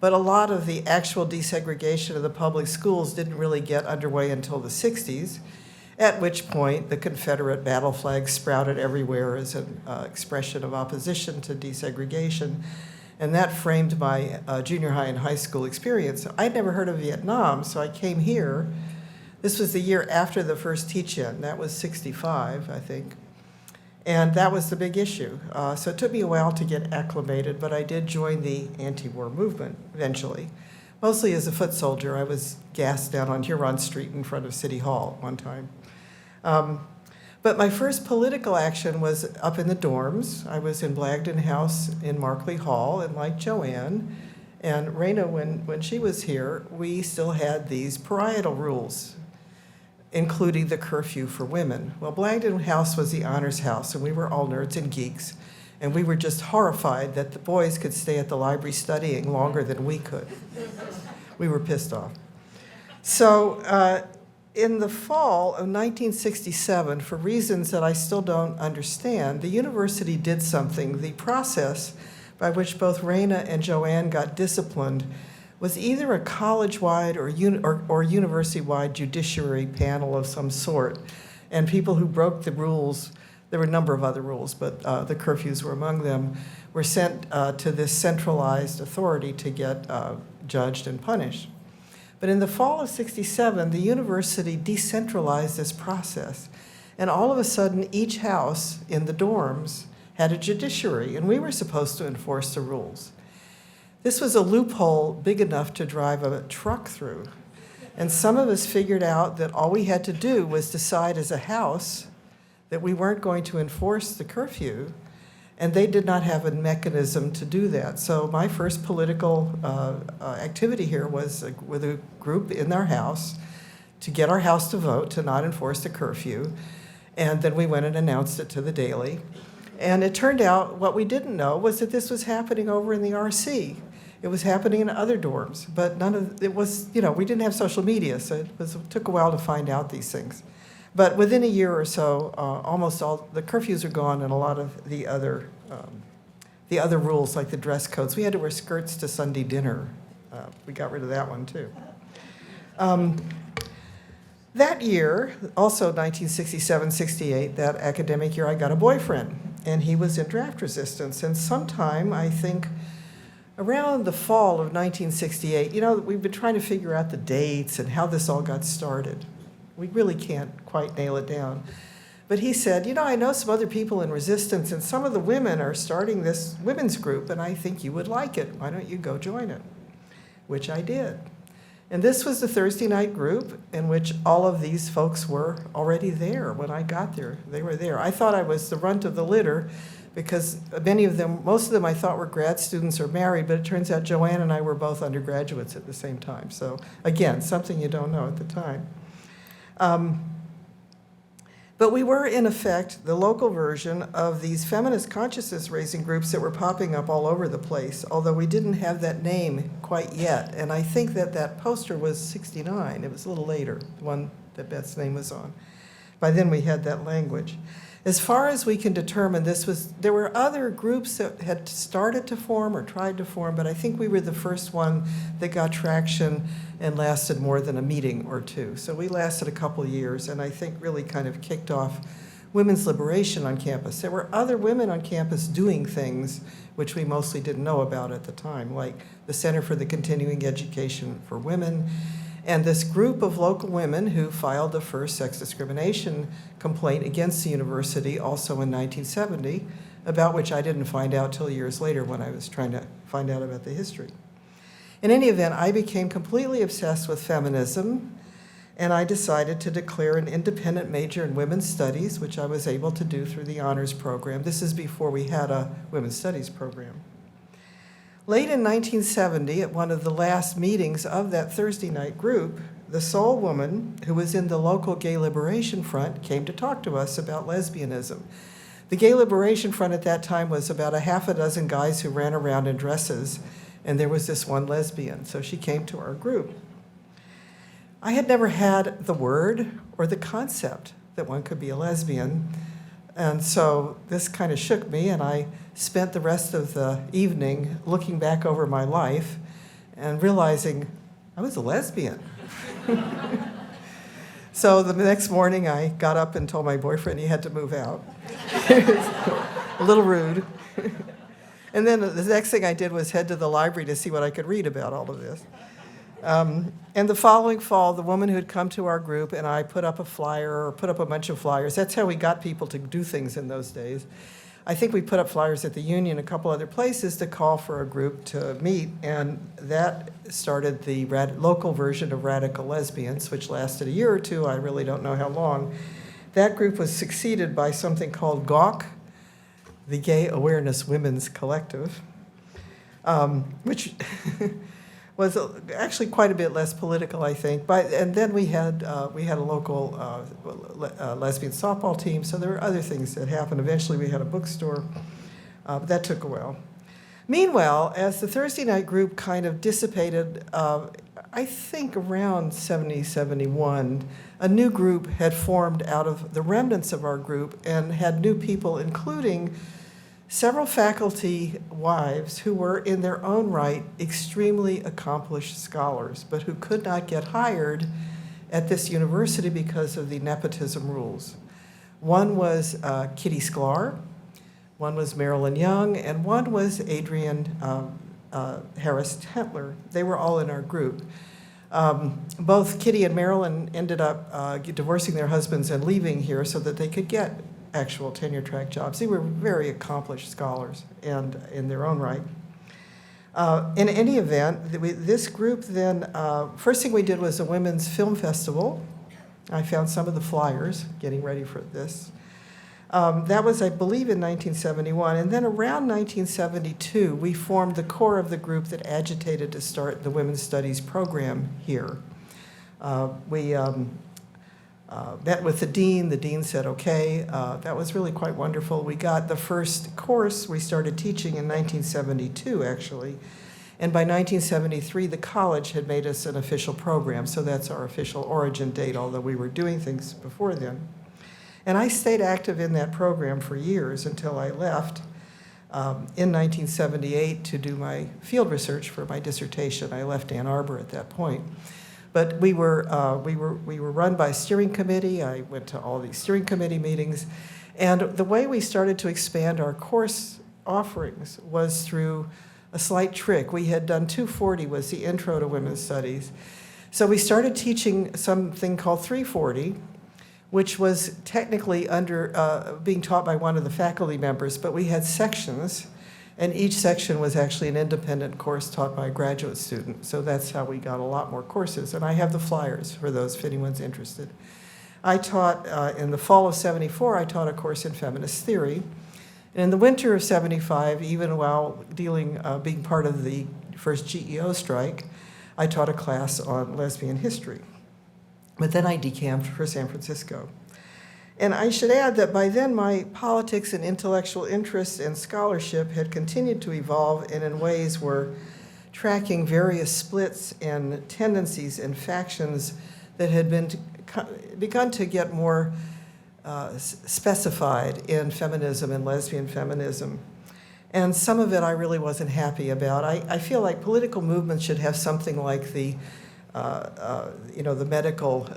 but a lot of the actual desegregation of the public schools didn't really get underway until the 60s, at which point the Confederate battle flags sprouted everywhere as an expression of opposition to desegregation. And that framed my junior high and high school experience. I'd never heard of Vietnam, so I came here. This was the year after the first teach-in. That was 65, I think. And that was the big issue. So it took me a while to get acclimated, but I did join the anti-war movement eventually. Mostly as a foot soldier. I was gassed down on Huron Street in front of City Hall one time. But my first political action was up in the dorms. I was in Blagden House in Markley Hall, and like Joanne and Raina, when she was here, we still had these parietal rules, including the curfew for women. Well, Blagden House was the honors house, and we were all nerds and geeks, and we were just horrified that the boys could stay at the library studying longer than we could. We were pissed off. So in the fall of 1967, for reasons that I still don't understand, the university did something. The process by which both Raina and Joanne got disciplined was either a college-wide or university-wide judiciary panel of some sort, and people who broke the rules, there were a number of other rules, but the curfews were among them, were sent to this centralized authority to get judged and punished. But in the fall of '67, the university decentralized this process. And all of a sudden, each house in the dorms had a judiciary, and we were supposed to enforce the rules. This was a loophole big enough to drive a truck through. And some of us figured out that all we had to do was decide as a house that we weren't going to enforce the curfew, and they did not have a mechanism to do that. So my first political activity here was with a group in our house to get our house to vote to not enforce the curfew. And then we went and announced it to the Daily. And it turned out what we didn't know was that this was happening over in the RC. It was happening in other dorms, but none of it was, we didn't have social media, so it took a while to find out these things. But within a year or so, almost all the curfews are gone, and a lot of the other rules, like the dress codes. We had to wear skirts to Sunday dinner. We got rid of that one too. That year, also 1967-68, that academic year, I got a boyfriend, and he was in draft resistance. And sometime, I think, around the fall of 1968, we've been trying to figure out the dates and how this all got started. We really can't quite nail it down. But he said, I know some other people in resistance, and some of the women are starting this women's group, and I think you would like it. Why don't you go join it? Which I did. And this was the Thursday night group in which all of these folks were already there when I got there. They were there. I thought I was the runt of the litter because most of them I thought were grad students or married, but it turns out Joanne and I were both undergraduates at the same time. So again, something you don't know at the time. But we were, in effect, the local version of these feminist consciousness-raising groups that were popping up all over the place, although we didn't have that name quite yet. And I think that poster was '69. It was a little later, the one that Beth's name was on. By then, we had that language. As far as we can determine, there were other groups that had started to form or tried to form, but I think we were the first one that got traction and lasted more than a meeting or two. So we lasted a couple years, and I think really kind of kicked off women's liberation on campus. There were other women on campus doing things which we mostly didn't know about at the time, like the Center for the Continuing Education for Women, and this group of local women who filed the first sex discrimination complaint against the university also in 1970, about which I didn't find out till years later when I was trying to find out about the history. In any event, I became completely obsessed with feminism, and I decided to declare an independent major in women's studies, which I was able to do through the honors program. This is before we had a women's studies program. Late in 1970, at one of the last meetings of that Thursday night group, the sole woman who was in the local Gay Liberation Front came to talk to us about lesbianism. The Gay Liberation Front at that time was about a half a dozen guys who ran around in dresses, and there was this one lesbian, so she came to our group. I had never had the word or the concept that one could be a lesbian, and so this kind of shook me, and I spent the rest of the evening looking back over my life and realizing I was a lesbian. So the next morning I got up and told my boyfriend he had to move out. A little rude. And then the next thing I did was head to the library to see what I could read about all of this. And the following fall, the woman who had come to our group and I put up a bunch of flyers. That's how we got people to do things in those days. I think we put up flyers at the Union, a couple other places to call for a group to meet, and that started the local version of Radical Lesbians, which lasted a year or two. I really don't know how long. That group was succeeded by something called GAWK, the Gay Awareness Women's Collective, which was actually quite a bit less political, I think. And then we had a local lesbian softball team, so there were other things that happened. Eventually we had a bookstore, but that took a while. Meanwhile, as the Thursday night group kind of dissipated, I think around 70, 71, a new group had formed out of the remnants of our group and had new people, including several faculty wives who were in their own right extremely accomplished scholars, but who could not get hired at this university because of the nepotism rules. One was Kitty Sklar, one was Marilyn Young, and one was Adrienne Harris Tentler. They were all in our group. Both Kitty and Marilyn ended up divorcing their husbands and leaving here so that they could get actual tenure-track jobs. They were very accomplished scholars and in their own right. In any event, this group then, first thing we did was a women's film festival. I found some of the flyers getting ready for this. That was, I believe, in 1971. And then around 1972, we formed the core of the group that agitated to start the Women's Studies program here. We met with the dean. The dean said, okay. That was really quite wonderful. We got the first course we started teaching in 1972, actually. And by 1973, the college had made us an official program. So that's our official origin date, although we were doing things before then. And I stayed active in that program for years until I left in 1978 to do my field research for my dissertation. I left Ann Arbor at that point. But we were run by a steering committee. I went to all these steering committee meetings. And the way we started to expand our course offerings was through a slight trick. We had done 240 was the intro to women's studies. So we started teaching something called 340, which was technically being taught by one of the faculty members, but we had sections, and each section was actually an independent course taught by a graduate student. So that's how we got a lot more courses, and I have the flyers for those if anyone's interested. I taught, in the fall of '74, I taught a course in feminist theory. And in the winter of '75, even while being part of the first GEO strike, I taught a class on lesbian history. But then I decamped for San Francisco. And I should add that by then my politics and intellectual interests and scholarship had continued to evolve and in ways were tracking various splits and tendencies and factions that had begun to get more specified in feminism and lesbian feminism. And some of it I really wasn't happy about. I feel like political movements should have something like the medical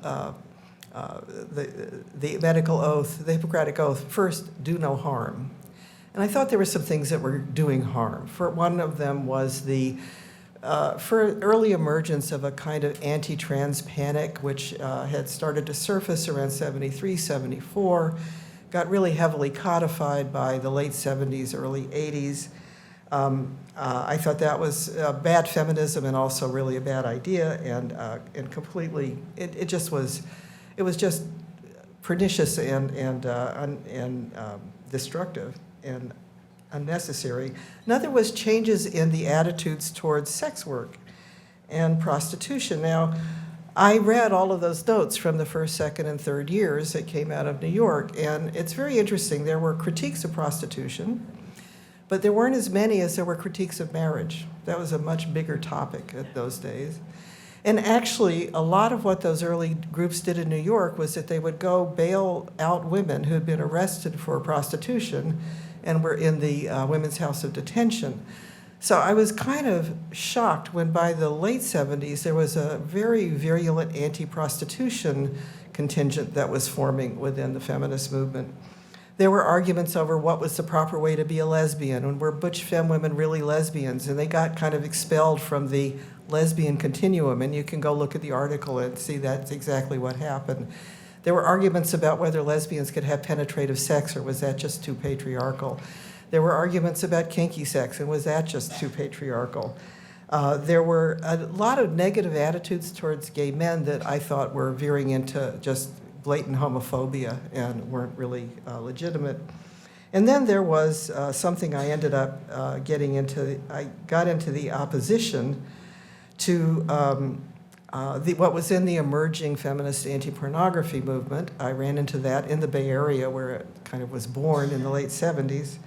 oath, the Hippocratic Oath, first, do no harm. And I thought there were some things that were doing harm. One of them was the early emergence of a kind of anti-trans panic, which had started to surface around '73, '74, got really heavily codified by the late '70s, early '80s. I thought that was bad feminism and also really a bad idea, and completely, it was just pernicious and destructive and unnecessary. Another was changes in the attitudes towards sex work and prostitution. Now, I read all of those notes from the first, second, and third years that came out of New York, and it's very interesting. There were critiques of prostitution, but there weren't as many as there were critiques of marriage. That was a much bigger topic at those days. And actually, a lot of what those early groups did in New York was that they would go bail out women who had been arrested for prostitution and were in the Women's House of Detention. So I was kind of shocked when by the late '70s there was a very virulent anti-prostitution contingent that was forming within the feminist movement. There were arguments over what was the proper way to be a lesbian, and were butch femme women really lesbians, and they got kind of expelled from the lesbian continuum, and you can go look at the article and see that's exactly what happened. There were arguments about whether lesbians could have penetrative sex, or was that just too patriarchal? There were arguments about kinky sex, and was that just too patriarchal? There were a lot of negative attitudes towards gay men that I thought were veering into just blatant homophobia and weren't really legitimate. And then there was something I ended up getting into. I got into the opposition to what was in the emerging feminist anti-pornography movement. I ran into that in the Bay Area, where it kind of was born in the late '70s.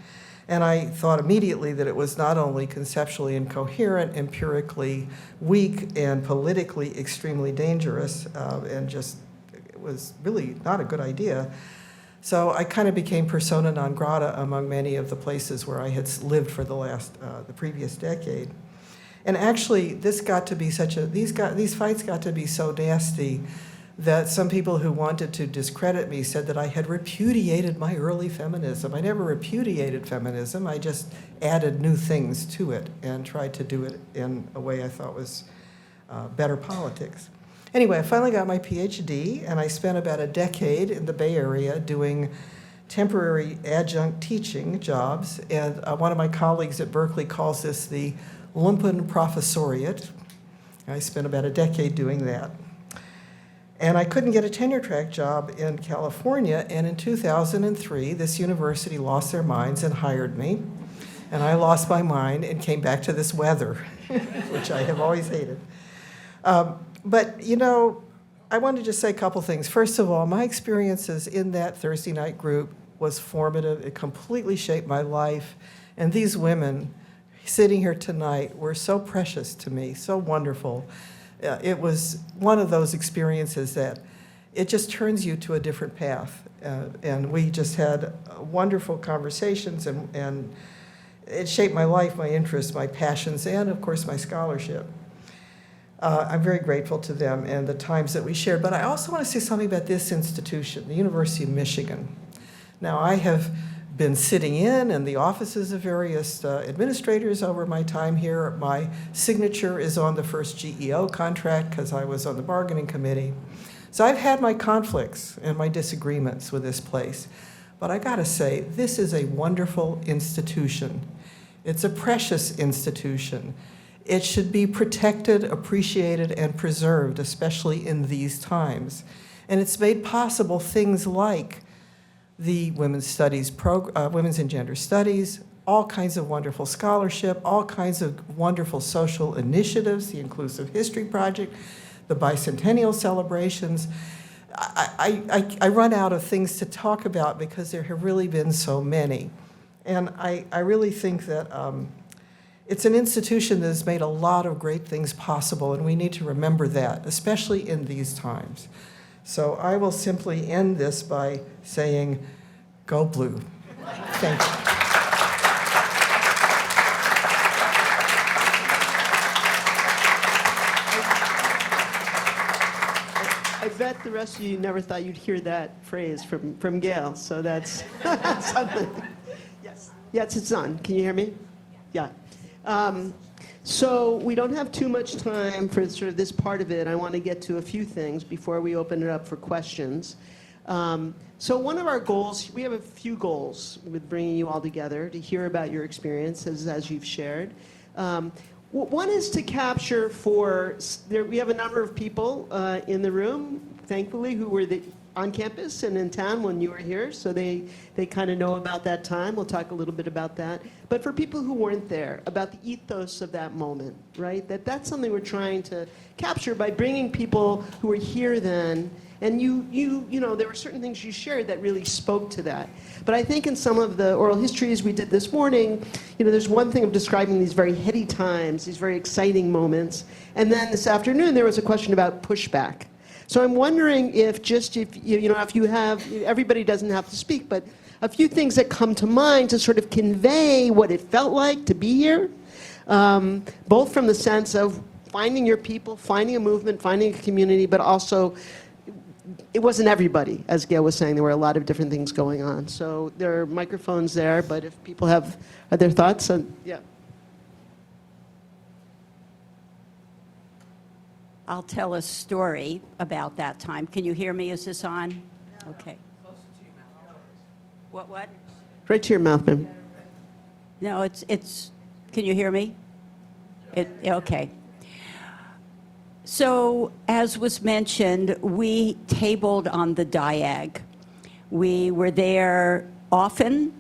And I thought immediately that it was not only conceptually incoherent, empirically weak, and politically extremely dangerous, and just it was really not a good idea. So I kind of became persona non grata among many of the places where I had lived for the previous decade. And actually, these fights got to be so nasty that some people who wanted to discredit me said that I had repudiated my early feminism. I never repudiated feminism. I just added new things to it and tried to do it in a way I thought was better politics. Anyway, I finally got my PhD, and I spent about a decade in the Bay Area doing temporary adjunct teaching jobs, and one of my colleagues at Berkeley calls this the lumpen professoriate. I spent about a decade doing that. And I couldn't get a tenure track job in California, and in 2003, this university lost their minds and hired me, and I lost my mind and came back to this weather, which I have always hated. But, you know, I wanted to just say a couple things. First of all, my experiences in that Thursday night group was formative. It completely shaped my life. And these women sitting here tonight were so precious to me, so wonderful. It was one of those experiences that it just turns you to a different path. And we just had wonderful conversations, and it shaped my life, my interests, my passions, and of course my scholarship. I'm very grateful to them and the times that we shared. But I also want to say something about this institution, the University of Michigan. Now, I have been sitting in the offices of various administrators over my time here. My signature is on the first GEO contract because I was on the bargaining committee. So I've had my conflicts and my disagreements with this place. But I got to say, this is a wonderful institution. It's a precious institution. It should be protected, appreciated, and preserved, especially in these times. And it's made possible things like the Women's Studies Women's and Gender Studies, all kinds of wonderful scholarship, all kinds of wonderful social initiatives, the Inclusive History Project, the bicentennial celebrations. I run out of things to talk about because there have really been so many. And I really think that it's an institution that has made a lot of great things possible, and we need to remember that, especially in these times. So I will simply end this by saying, go blue. Thank you. I bet the rest of you never thought you'd hear that phrase from Gail, so that's something. Yes. Yes, it's on. Can you hear me? Yeah. So we don't have too much time for sort of this part of it. I want to get to a few things before we open it up for questions. So one of our goals, we have a few goals with bringing you all together to hear about your experiences as you've shared. One is to capture we have a number of people in the room, thankfully, who were on campus and in town when you were here, so they kind of know about that time. We'll talk a little bit about that. But for people who weren't there, about the ethos of that moment, right? That's something we're trying to capture by bringing people who were here then. And you know, there were certain things you shared that really spoke to that. But I think in some of the oral histories we did this morning, you know, there's one thing of describing these very heady times, these very exciting moments. And then this afternoon, there was a question about pushback. So I'm wondering if you have, everybody doesn't have to speak, but a few things that come to mind to sort of convey what it felt like to be here, both from the sense of finding your people, finding a movement, finding a community, but also it wasn't everybody, as Gail was saying. There were a lot of different things going on. So there are microphones there, but if people have other thoughts, yeah. I'll tell a story about that time. Can you hear me? Is this on? Okay. What? Right to your mouth, ma'am. No, it's, can you hear me? Okay. So, as was mentioned, we tabled on the Diag. We were there often.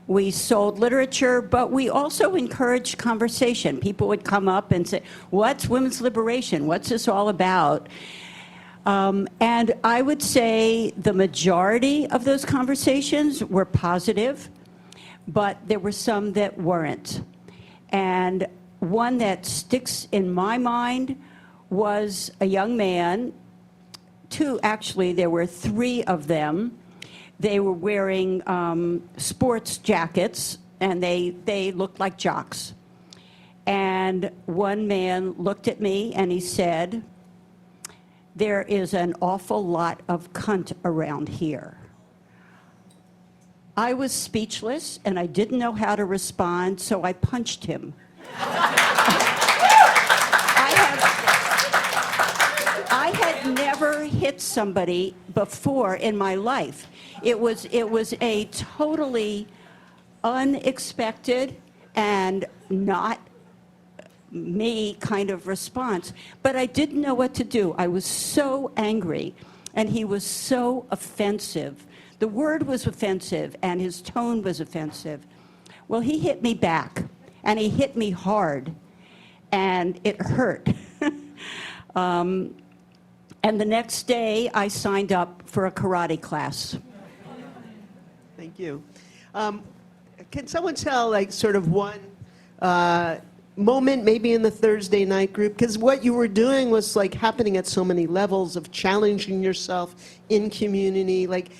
We sold literature, but we also encouraged conversation. People would come up and say, what's women's liberation? What's this all about? And I would say the majority of those conversations were positive, but there were some that weren't. And one that sticks in my mind was a young man, there were three of them. They were wearing sports jackets, and they looked like jocks. And one man looked at me and he said, "There is an awful lot of cunt around here." I was speechless and I didn't know how to respond, so I punched him. never hit somebody before in my life. It was a totally unexpected and not me kind of response. But I didn't know what to do. I was so angry, and he was so offensive. The word was offensive, and his tone was offensive. Well, he hit me back, and he hit me hard, and it hurt. And the next day, I signed up for a karate class. Thank you. Can someone tell, like, sort of one moment maybe in the Thursday night group? Because what you were doing was, like, happening at so many levels of challenging yourself in community, like,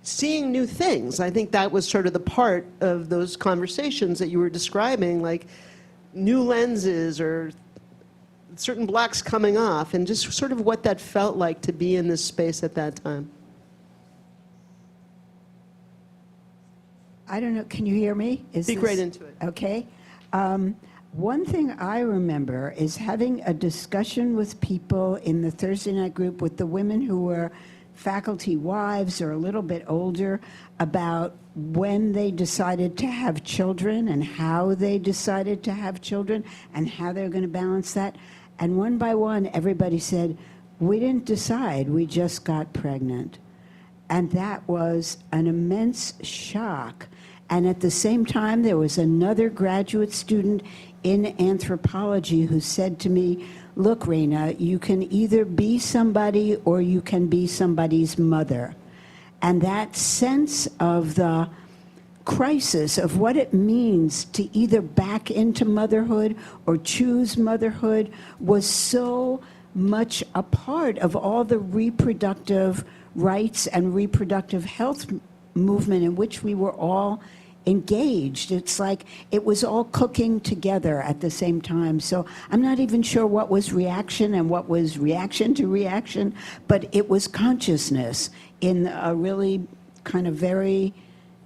seeing new things. I think that was sort of the part of those conversations that you were describing, like new lenses or certain blocks coming off, and just sort of what that felt like to be in this space at that time. I don't know, can you hear me? Speak right into it. Okay. One thing I remember is having a discussion with people in the Thursday night group with the women who were faculty wives or a little bit older about when they decided to have children and how they decided to have children and how they're going to balance that. And one by one, everybody said, we didn't decide, we just got pregnant. And that was an immense shock. And at the same time, there was another graduate student in anthropology who said to me, look, Raina, you can either be somebody or you can be somebody's mother. And that sense of the crisis of what it means to either back into motherhood or choose motherhood was so much a part of all the reproductive rights and reproductive health movement in which we were all engaged. It's like it was all cooking together at the same time. So I'm not even sure what was reaction and what was reaction to reaction, but it was consciousness in a really kind of very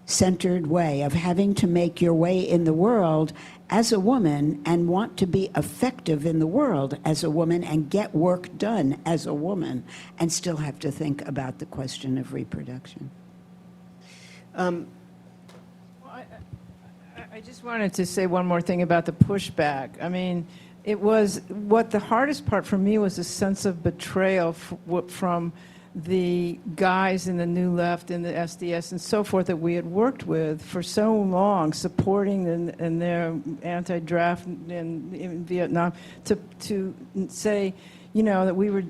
centered way of having to make your way in the world as a woman and want to be effective in the world as a woman and get work done as a woman and still have to think about the question of reproduction. I just wanted to say one more thing about the pushback. I mean, it was, what the hardest part for me was a sense of betrayal from the guys in the New Left and the SDS and so forth that we had worked with for so long, supporting in their anti-draft in Vietnam, to say, you know, that we were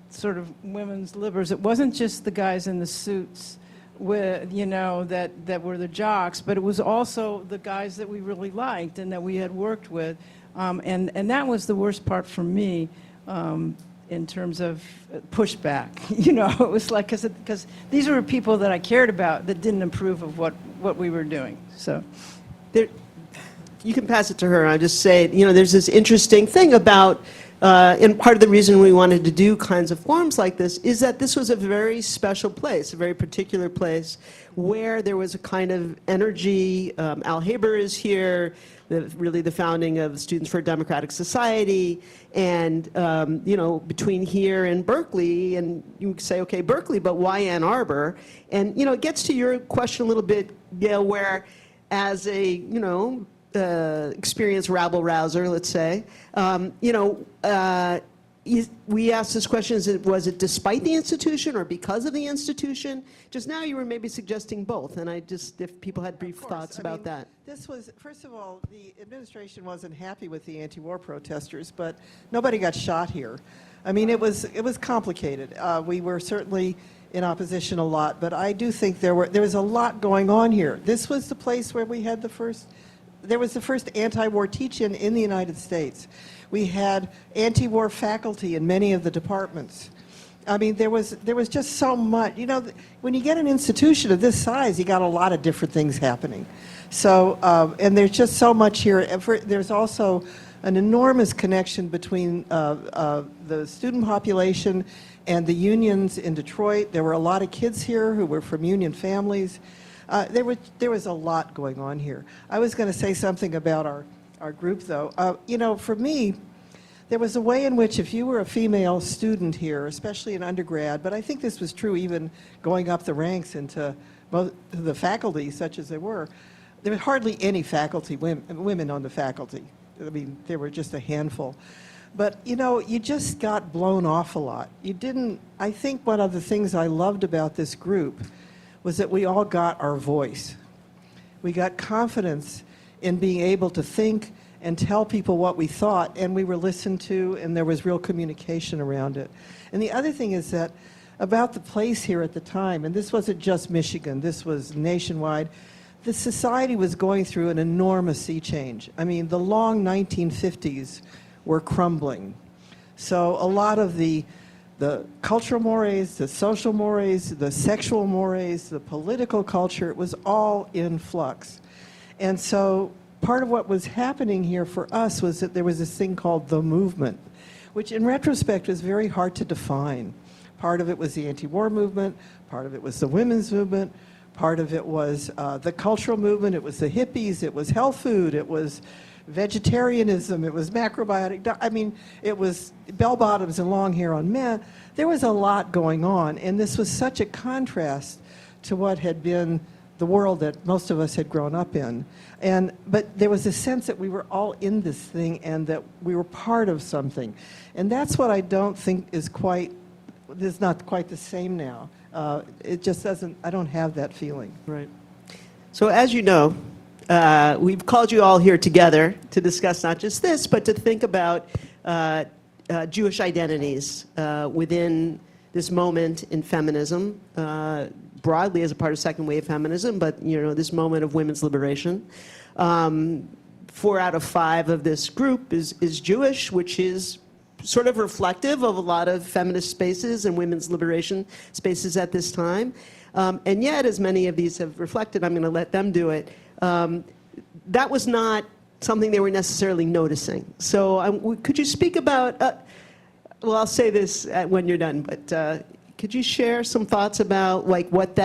sort of women's livers. It wasn't just the guys in the suits with, you know, that were the jocks, but it was also the guys that we really liked and that we had worked with. And that was the worst part for me in terms of pushback. You know, it was like, because these were people that I cared about that didn't approve of what we were doing. So There, you can pass it to her. I just say, you know, there's this interesting thing about, and part of the reason we wanted to do kinds of forums like this is that this was a very special place, a very particular place where there was a kind of energy. Al Haber is here, really the founding of Students for a Democratic Society, and you know, between here and Berkeley, and you say, okay, Berkeley, but why Ann Arbor? And you know, it gets to your question a little bit, Gail, where as a, you know, experienced rabble-rouser, let's say, you know, we asked this question, was it despite the institution or because of the institution? Just now you were maybe suggesting both, and I just, if people had brief thoughts about that. This was, first of all, the administration wasn't happy with the anti-war protesters, but nobody got shot here. I mean, it was complicated. We were certainly in opposition a lot, but I do think there was a lot going on here. This was the place where we had there was the first anti-war teach-in in the United States. We had anti-war faculty in many of the departments. I mean, there was just so much. You know, when you get an institution of this size, you got a lot of different things happening. So, and there's just so much here. There's also an enormous connection between the student population and the unions in Detroit. There were a lot of kids here who were from union families. There was a lot going on here. I was going to say something about our group, though. You know, for me, there was a way in which if you were a female student here, especially in undergrad, but I think this was true even going up the ranks into the faculty, such as there were were hardly any faculty, women on the faculty. I mean, there were just a handful. But, you know, you just got blown off a lot. You didn't, I think one of the things I loved about this group was that we all got our voice. We got confidence in being able to think and tell people what we thought, and we were listened to, and there was real communication around it. And the other thing is that about the place here at the time, and this wasn't just Michigan, this was nationwide, the society was going through an enormous sea change. I mean, the long 1950s were crumbling. So a lot of the cultural mores, the social mores, the sexual mores, the political culture, it was all in flux. And so part of what was happening here for us was that there was this thing called the movement, which in retrospect was very hard to define. Part of it was the anti-war movement, part of it was the women's movement, part of it was the cultural movement, it was the hippies, it was health food, it was vegetarianism, it was macrobiotic, I mean, it was bell-bottoms and long hair on men. There was a lot going on, and this was such a contrast to what had been the world that most of us had grown up in. But there was a sense that we were all in this thing and that we were part of something. And that's what I don't think is not quite the same now. It just doesn't, I don't have that feeling. Right. So as you know, we've called you all here together to discuss not just this, but to think about Jewish identities within this moment in feminism, broadly as a part of second wave feminism, but you know, this moment of women's liberation. 4 out of 5 of this group is Jewish, which is sort of reflective of a lot of feminist spaces and women's liberation spaces at this time. And yet, as many of these have reflected, I'm going to let them do it, that was not something they were necessarily noticing. So could you speak about, well, I'll say this when you're done, but could you share some thoughts about like what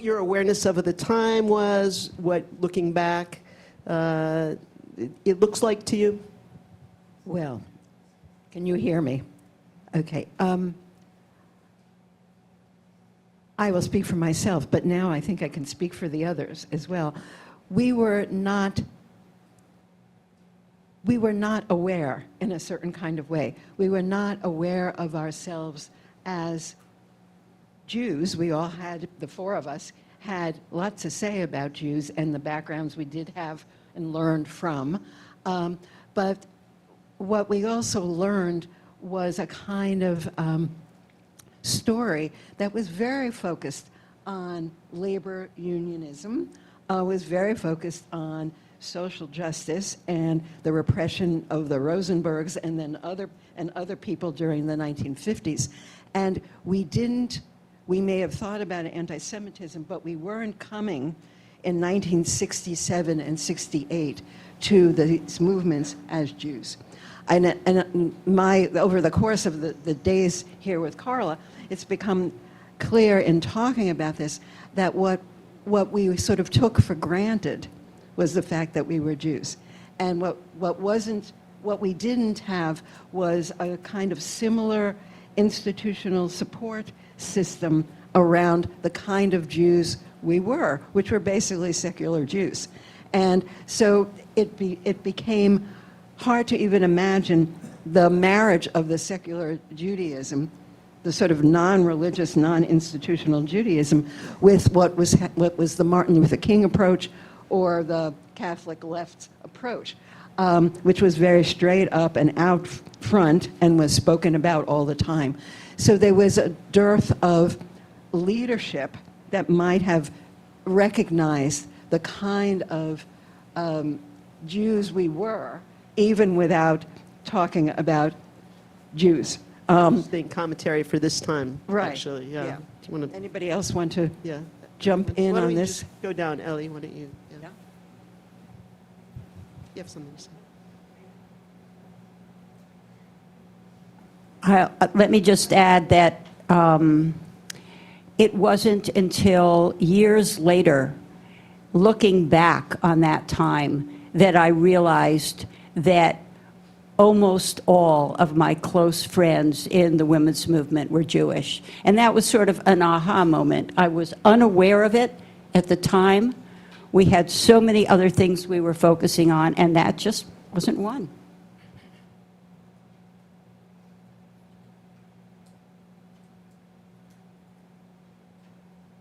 your awareness of at the time was, what looking back it looks like to you? Well, can you hear me? Okay. I will speak for myself, but now I think I can speak for the others as well. We were not aware in a certain kind of way. We were not aware of ourselves as Jews. We all had, the 4 of us, had lots to say about Jews and the backgrounds we did have and learned from. But what we also learned was a kind of story that was very focused on labor unionism, was very focused on social justice and the repression of the Rosenbergs and then other people during the 1950s. And we may have thought about anti-Semitism, but we weren't coming in 1967 and 68 to these movements as Jews. And over the course of the days here with Carla, it's become clear in talking about this that what we sort of took for granted was the fact that we were Jews. And what we didn't have was a kind of similar institutional support system around the kind of Jews we were, which were basically secular Jews. And so it became hard to even imagine the marriage of the secular Judaism, the sort of non-religious, non-institutional Judaism, with what was the Martin Luther King approach or the Catholic left's approach, which was very straight up and out front and was spoken about all the time. So there was a dearth of leadership that might have recognized the kind of Jews we were, even without talking about Jews. Interesting commentary for this time, Right. actually. Yeah. Yeah. Do you want to? Anybody else want to Yeah. jump in Why don't on you this? just go down, Ellie. Why don't you? Yeah. Yeah. You have something to say. Let me just add that it wasn't until years later, looking back on that time, that I realized that almost all of my close friends in the women's movement were Jewish. And that was sort of an aha moment. I was unaware of it at the time. We had so many other things we were focusing on, and that just wasn't one.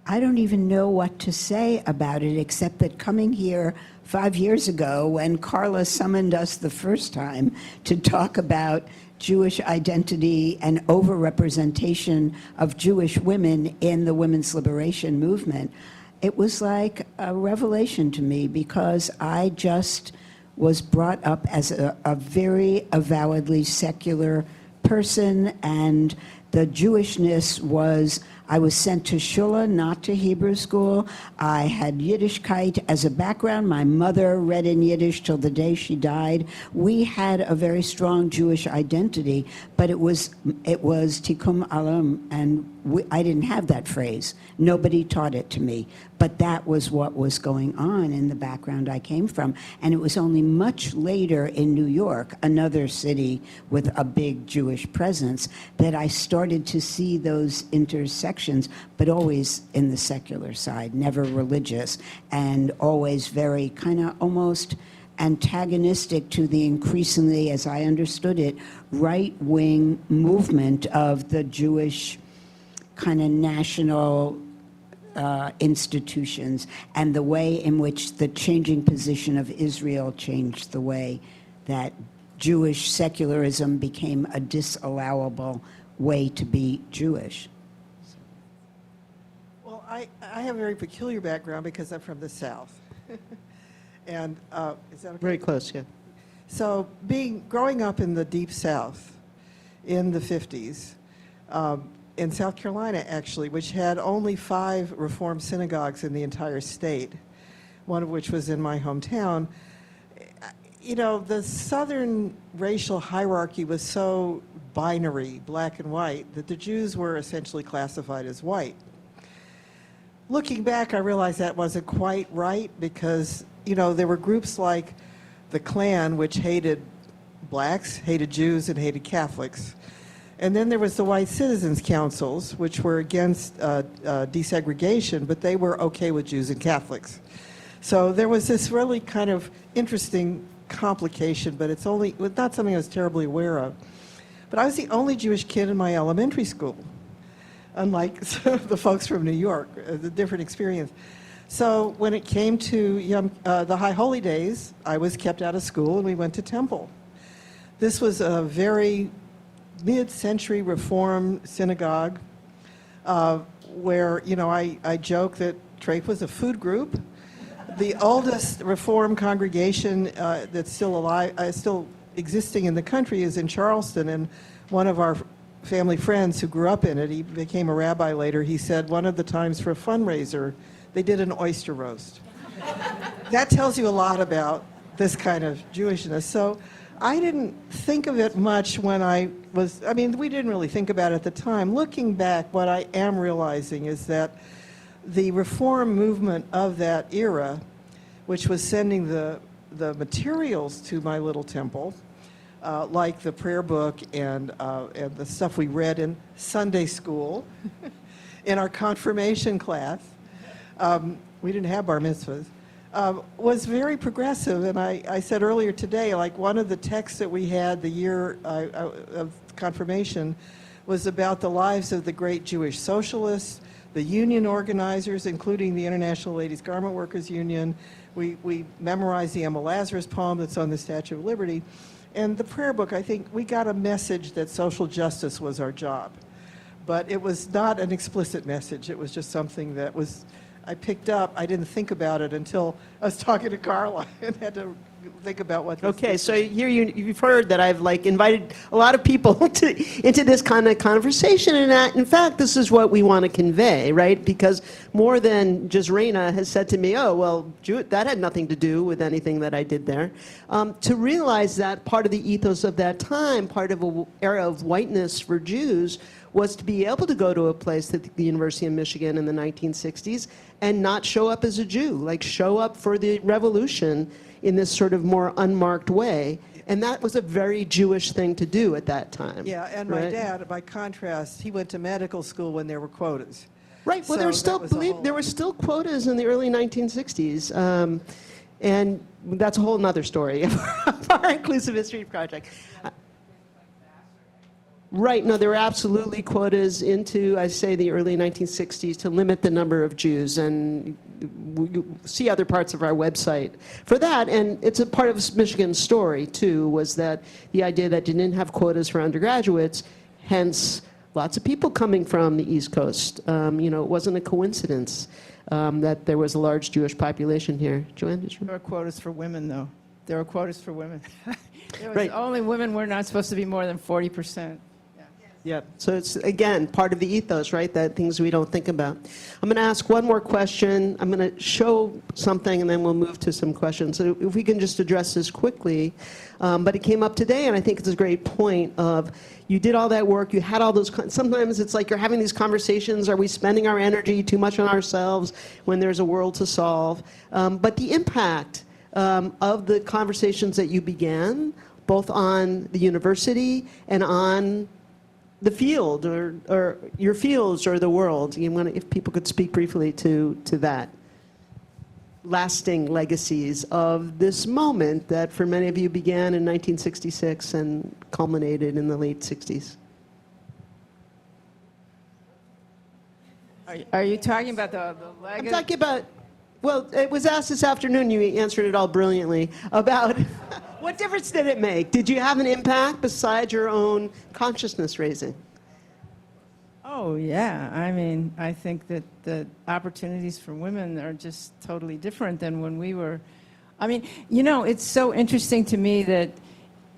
I don't even know what to say about it, except that coming here 5 years ago, when Carla summoned us the first time to talk about Jewish identity and overrepresentation of Jewish women in the women's liberation movement, it was like a revelation to me, because I just was brought up as a very avowedly secular person, and the Jewishness was, I was sent to Shula, not to Hebrew school. I had Yiddishkeit as a background. My mother read in Yiddish till the day she died. We had a very strong Jewish identity, but it was Tikkun Olam, and I didn't have that phrase. Nobody taught it to me, but that was what was going on in the background I came from. And it was only much later in New York, another city with a big Jewish presence, that I started to see those intersections, but always in the secular side, never religious, and always very kind of almost antagonistic to the increasingly, as I understood it, right-wing movement of the Jewish kind of national institutions, and the way in which the changing position of Israel changed the way that Jewish secularism became a disallowable way to be Jewish. Well, I have a very peculiar background because I'm from the South. And is that okay? Very close, yeah. So growing up in the Deep South in the 50s, in South Carolina, actually, which had only 5 Reform synagogues in the entire state, one of which was in my hometown, you know, the Southern racial hierarchy was so binary, black and white, that the Jews were essentially classified as white. Looking back, I realized that wasn't quite right, because, you know, there were groups like the Klan, which hated blacks, hated Jews, and hated Catholics. And then there was the White Citizens Councils, which were against desegregation, but they were okay with Jews and Catholics. So there was this really kind of interesting complication, but it's not something I was terribly aware of. But I was the only Jewish kid in my elementary school, unlike the folks from New York, the different experience. So when it came to the High Holy Days, I was kept out of school and we went to temple. This was a very mid-century Reform synagogue where, you know, I joke that Trape was a food group. The oldest Reform congregation that's still alive, still existing in the country, is in Charleston, and one of our family friends who grew up in it, he became a rabbi later, he said one of the times for a fundraiser, they did an oyster roast. That tells you a lot about this kind of Jewishness. So I didn't think of it much when we didn't really think about it at the time. Looking back, what I am realizing is that the Reform movement of that era, which was sending the materials to my little temple, like the prayer book and the stuff we read in Sunday school, in our confirmation class, we didn't have bar mitzvahs, was very progressive. And I said earlier today, like one of the texts that we had the year of confirmation was about the lives of the great Jewish socialists, the union organizers, including the International Ladies Garment Workers Union. We memorized the Emma Lazarus poem that's on the Statue of Liberty. And the prayer book, I think we got a message that social justice was our job. But it was not an explicit message. It was just something that I picked up. I didn't think about it until I was talking to Carla and had to think about what this Okay, is. so here you've heard that I've invited a lot of people into this kind of conversation, and in fact, this is what we want to convey, right? Because more than just Raina has said to me, oh, well, that had nothing to do with anything that I did there. To realize that part of the ethos of that time, part of an era of whiteness for Jews, was to be able to go to a place like the University of Michigan in the 1960s and not show up as a Jew, show up for the revolution in this sort of more unmarked way. And that was a very Jewish thing to do at that time. Yeah, and my right? dad, by contrast, he went to medical school when there were quotas. Right. Well, So there were still, that was a believe whole- there were still quotas in the early 1960s, and that's a whole nother story of our inclusive history project. Right. No, there were absolutely quotas into, I say, the early 1960s to limit the number of Jews, and you see other parts of our website for that. And it's a part of Michigan's story too. Was that the idea that you didn't have quotas for undergraduates, hence lots of people coming from the East Coast. You know, it wasn't a coincidence that there was a large Jewish population here. Joanne, did you? There are quotas for women, though. There are quotas for women. There was Right. only women were not supposed to be more than 40%. Yeah. So it's, again, part of the ethos, right? That things we don't think about. I'm going to ask one more question. I'm going to show something, and then we'll move to some questions. So if we can just address this quickly. But it came up today, and I think it's a great point of you did all that work. You had all those. Sometimes it's like you're having these conversations. Are we spending our energy too much on ourselves when there's a world to solve? But the impact of the conversations that you began, both on the university and on the field or your fields or the world. You want to, if people could speak briefly to that. Lasting legacies of this moment that for many of you began in 1966 and culminated in the late 60s. Are you talking about the legacy? I'm talking about, well, it was asked this afternoon, you answered it all brilliantly, about what difference did it make? Did you have an impact besides your own consciousness raising? Oh, yeah. I mean, I think that the opportunities for women are just totally different than when we were. I mean, you know, it's so interesting to me that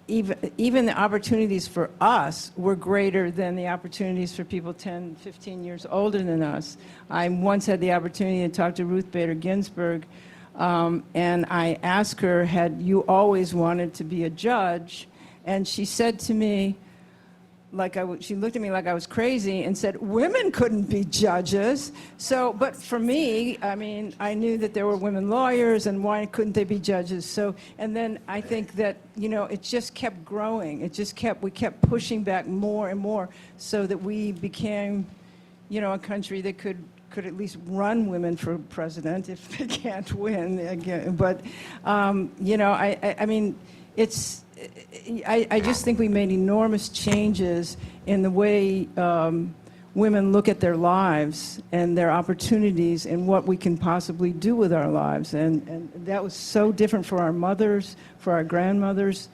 even the opportunities for us were greater than the opportunities for people 10, 15 years older than us. I once had the opportunity to talk to Ruth Bader Ginsburg, and I asked her, had you always wanted to be a judge? And she said to me, she looked at me like I was crazy and said, women couldn't be judges. So, but for me, I mean, I knew that there were women lawyers, and why couldn't they be judges? So, and then I think that, you know, it just kept growing. We kept pushing back more and more so that we became, you know, a country that could at least run women for president if they can't win again. But, you know, I mean, I just think we made enormous changes in the way women look at their lives and their opportunities and what we can possibly do with our lives. And that was so different for our mothers, for our grandmothers.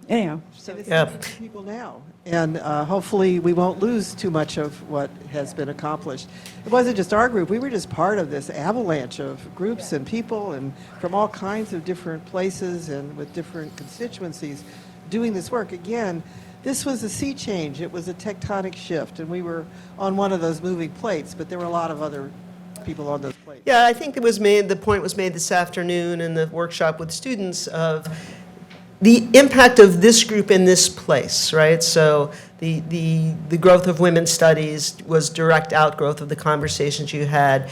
Anyhow, so It's different for people now. And hopefully we won't lose too much of what has been accomplished. It wasn't just our group. We were just part of this avalanche of groups and people and from all kinds of different places and with different constituencies doing this work. Again, this was a sea change. It was a tectonic shift. And we were on one of those moving plates, but there were a lot of other people on those plates. Yeah, I think the point was made this afternoon in the workshop with students of the impact of this group in this place, right? So the growth of women's studies was direct outgrowth of the conversations you had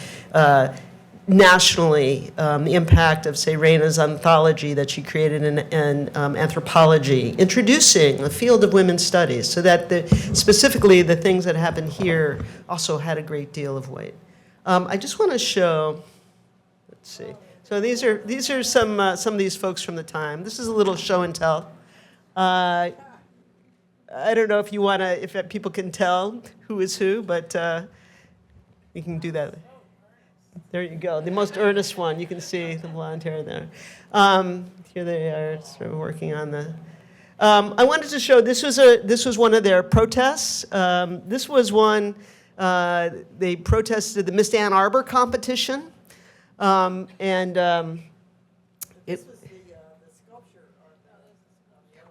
nationally. The impact of, say, Raina's anthology that she created in anthropology, introducing the field of women's studies, so that specifically the things that happened here also had a great deal of weight. I just want to show, let's see. So these are some of these folks from the time. This is a little show and tell. I don't know if you want to, if people can tell who is who, but you can do that. There you go. The most earnest one. You can see the blonde hair there. Here they are, sort of working on the. I wanted to show. This was one of their protests. This was one they protested the Miss Ann Arbor competition.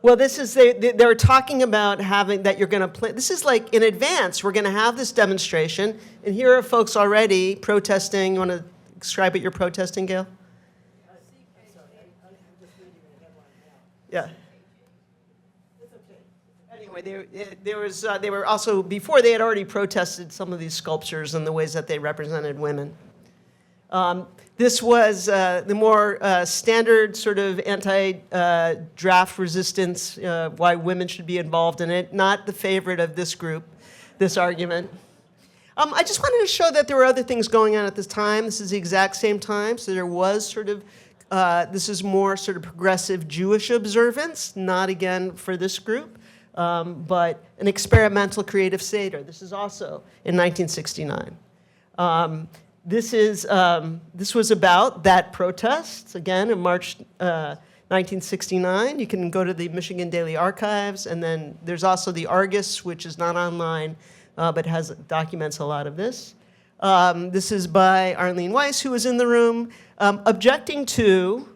Well, this is they're talking about having that you're going to play. This is like in advance. We're going to have this demonstration, and here are folks already protesting. You want to describe what you're protesting, Gail? Yeah. Anyway, they were also before they had already protested some of these sculptures and the ways that they represented women. This was the more standard sort of anti-draft resistance, why women should be involved in it, not the favorite of this group, this argument. I just wanted to show that there were other things going on at this time. This is the exact same time, so there was sort of, this is more sort of progressive Jewish observance, not again for this group, but an experimental creative Seder. This is also in 1969. This was about that protest, again, in March 1969. You can go to the Michigan Daily Archives, and then there's also the Argus, which is not online, but documents a lot of this. This is by Arlene Weiss, who was in the room, objecting to,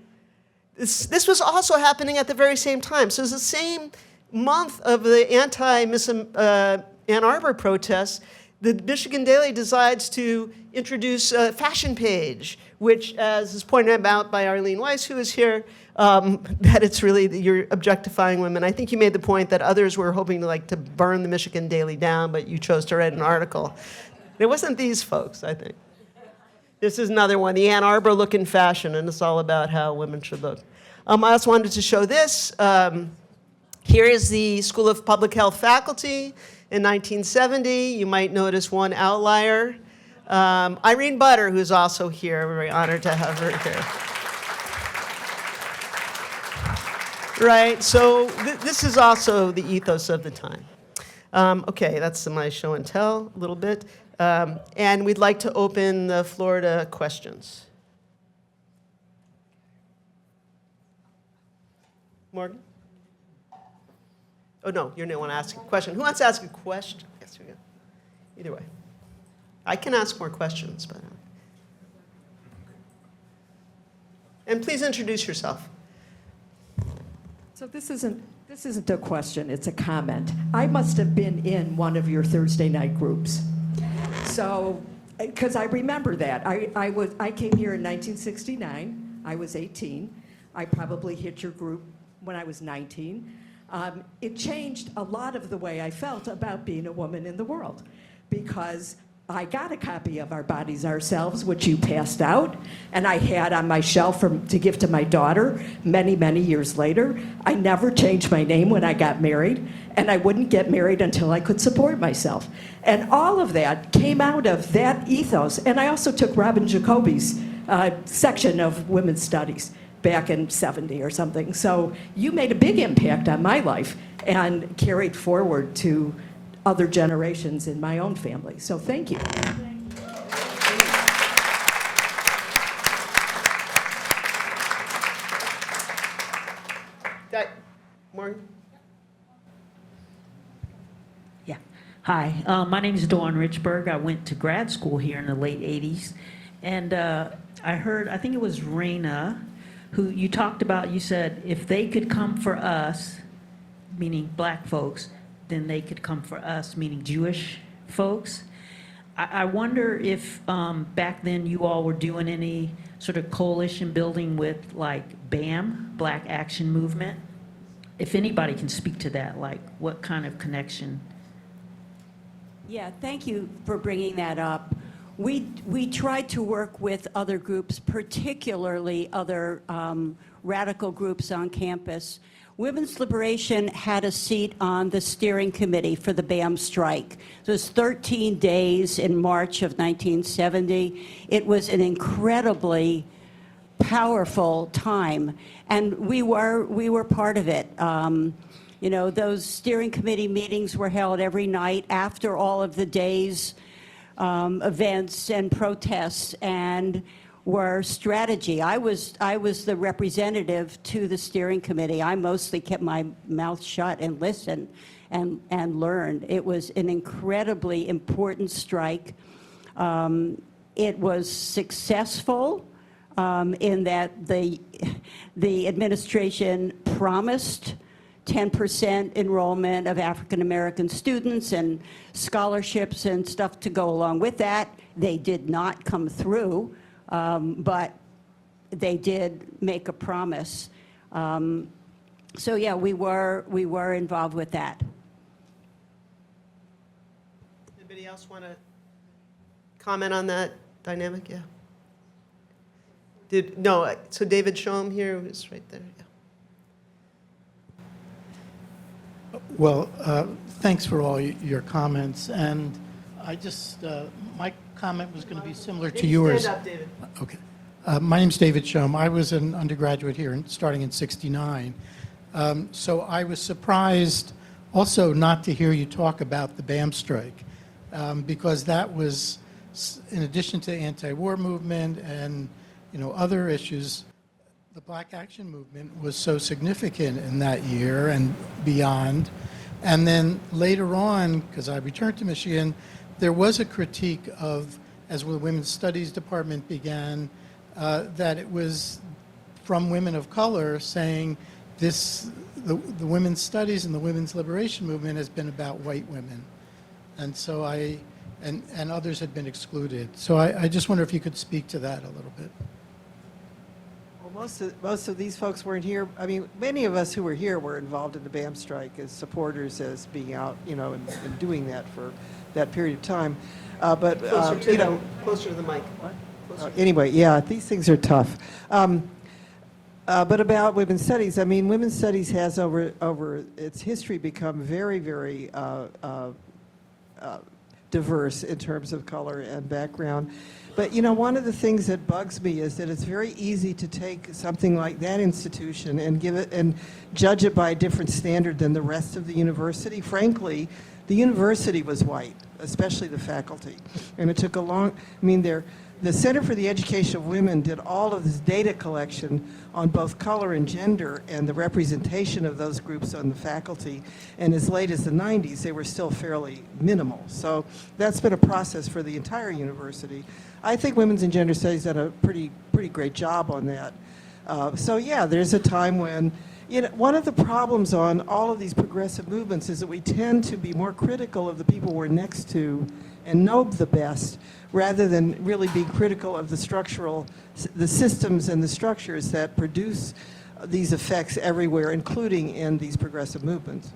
this was also happening at the very same time. So it's the same month of the anti-Miss Ann Arbor protests. The Michigan Daily decides to introduce a fashion page, which, as is pointed out by Arlene Weiss, who is here, that it's really that you're objectifying women. I think you made the point that others were hoping to burn the Michigan Daily down, but you chose to write an article. It wasn't these folks, I think. This is another one, the Ann Arbor look in fashion, and it's all about how women should look. I also wanted to show this. Here is the School of Public Health faculty in 1970. You might notice one outlier. Irene Butter, who's also here. We're very honored to have her here. Right, so this is also the ethos of the time. Okay, that's my show and tell a little bit. And we'd like to open the floor to questions. Morgan? Oh, no, you don't want to ask a question. Who wants to ask a question? Yes, we go. Either way. I can ask more questions, but... And please introduce yourself. So this isn't a question, it's a comment. I must have been in one of your Thursday night groups. So, because I remember that. I came here in 1969. I was 18. I probably hit your group when I was 19. It changed a lot of the way I felt about being a woman in the world, because I got a copy of Our Bodies, Ourselves, which you passed out, and I had on my shelf to give to my daughter many, many years later. I never changed my name when I got married, and I wouldn't get married until I could support myself. And all of that came out of that ethos. And I also took Robin Jacoby's section of women's studies back in 70 or something. So you made a big impact on my life and carried forward to other generations in my own family. So thank you. Morgan? Yeah. Hi, my name is Dawn Richburg. I went to grad school here in the late 80s. And I heard, I think it was Raina, who you talked about, you said, if they could come for us, meaning black folks, then they could come for us, meaning Jewish folks. I wonder if back then you all were doing any sort of coalition building with like BAM, Black Action Movement. If anybody can speak to that, like what kind of connection? Yeah, thank you for bringing that up. We tried to work with other groups, particularly other radical groups on campus. Women's Liberation had a seat on the steering committee for the BAM strike. It was 13 days in March of 1970. It was an incredibly powerful time, and we were part of it. You know, those steering committee meetings were held every night after all of the day's events and protests, and were strategy. I was the representative to the steering committee. I mostly kept my mouth shut and listened and learned. It was an incredibly important strike. It was successful in that the administration promised 10% enrollment of African American students and scholarships and stuff to go along with that. They did not come through. But they did make a promise. So yeah, we were involved with that. Anybody else want to comment on that dynamic? Yeah. So David, show him here, it's right there. Yeah. Well, thanks for all your comments, and I just, my comment was going to be similar to yours. Stand up, David. Okay. My name's David Shum. I was an undergraduate here starting in '69. So I was surprised also not to hear you talk about the BAM strike, because that was, in addition to the anti-war movement and other issues, the Black Action Movement was so significant in that year and beyond. And then later on, because I returned to Michigan, there was a critique of, as the Women's Studies Department began, that it was from women of color saying the women's studies and the women's liberation movement has been about white women. And so and others had been excluded. So I just wonder if you could speak to that a little bit. Well, most of these folks weren't here. I mean, many of us who were here were involved in the BAM strike as supporters, as being out, and doing that for that period of time. But Closer to the mic. What? Anyway, yeah, these things are tough. But about women's studies, I mean, women's studies has over its history become very, very diverse in terms of color and background. But one of the things that bugs me is that it's very easy to take something like that institution and give it and judge it by a different standard than the rest of the university. Frankly, the university was white, especially the faculty, and it took a long. I mean, the Center for the Education of Women did all of this data collection on both color and gender and the representation of those groups on the faculty. And as late as the 90s, they were still fairly minimal. So that's been a process for the entire university. I think Women's and Gender Studies did a pretty great job on that. So yeah, there's a time when, one of the problems on all of these progressive movements is that we tend to be more critical of the people we're next to and know the best, rather than really being critical of the systems and the structures that produce these effects everywhere, including in these progressive movements.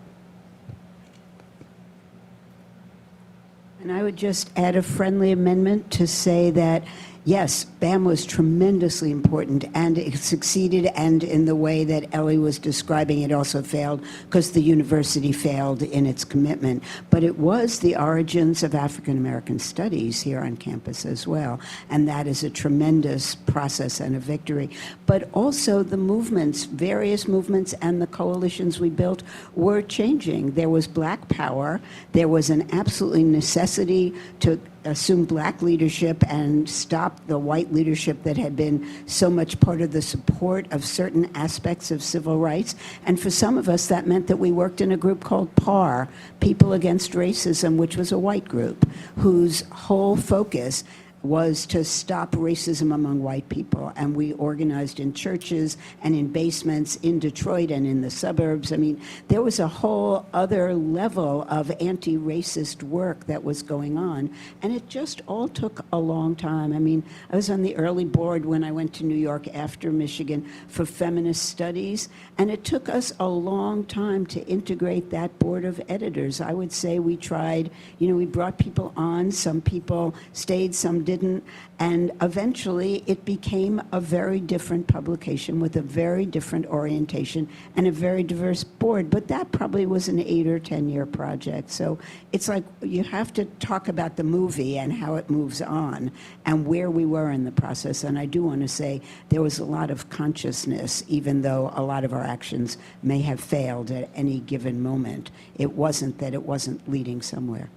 And I would just add a friendly amendment to say that, yes, BAM was tremendously important, and it succeeded, and in the way that Ellie was describing, it also failed because the university failed in its commitment. But it was the origins of African American studies here on campus as well, and that is a tremendous process and a victory. But also the movements, various movements and the coalitions we built were changing. There was Black power. There was an absolutely necessity to assume Black leadership and stop the white leadership that had been so much part of the support of certain aspects of civil rights. And for some of us, that meant that we worked in a group called PAR, People Against Racism, which was a white group whose whole focus was to stop racism among white people. And we organized in churches and in basements in Detroit and in the suburbs. I mean, there was a whole other level of anti-racist work that was going on. And it just all took a long time. I mean, I was on the early board when I went to New York after Michigan for feminist studies. And it took us a long time to integrate that board of editors. I would say we tried, we brought people on, some people stayed, some didn't, and eventually it became a very different publication with a very different orientation and a very diverse board. But that probably was an 8 or 10 year project. So it's like you have to talk about the movie and how it moves on and where we were in the process. And I do want to say there was a lot of consciousness, even though a lot of our actions may have failed at any given moment. It wasn't that it wasn't leading somewhere.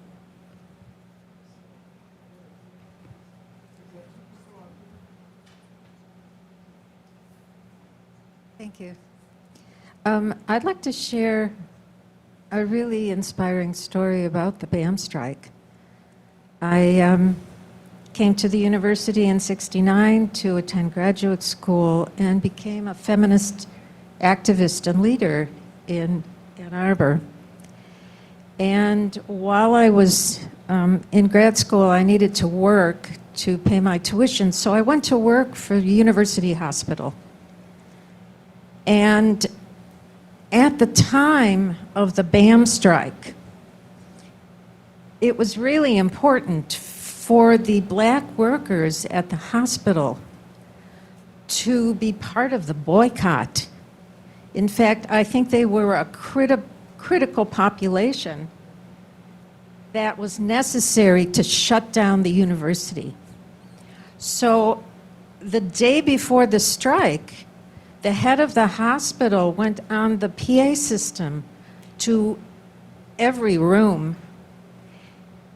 Thank you. I'd like to share a really inspiring story about the BAM strike. I came to the university in '69 to attend graduate school and became a feminist activist and leader in Ann Arbor. And while I was in grad school, I needed to work to pay my tuition, so I went to work for the university hospital. And at the time of the BAM strike, it was really important for the Black workers at the hospital to be part of the boycott. In fact, I think they were a critical population that was necessary to shut down the university. So the day before the strike, the head of the hospital went on the PA system to every room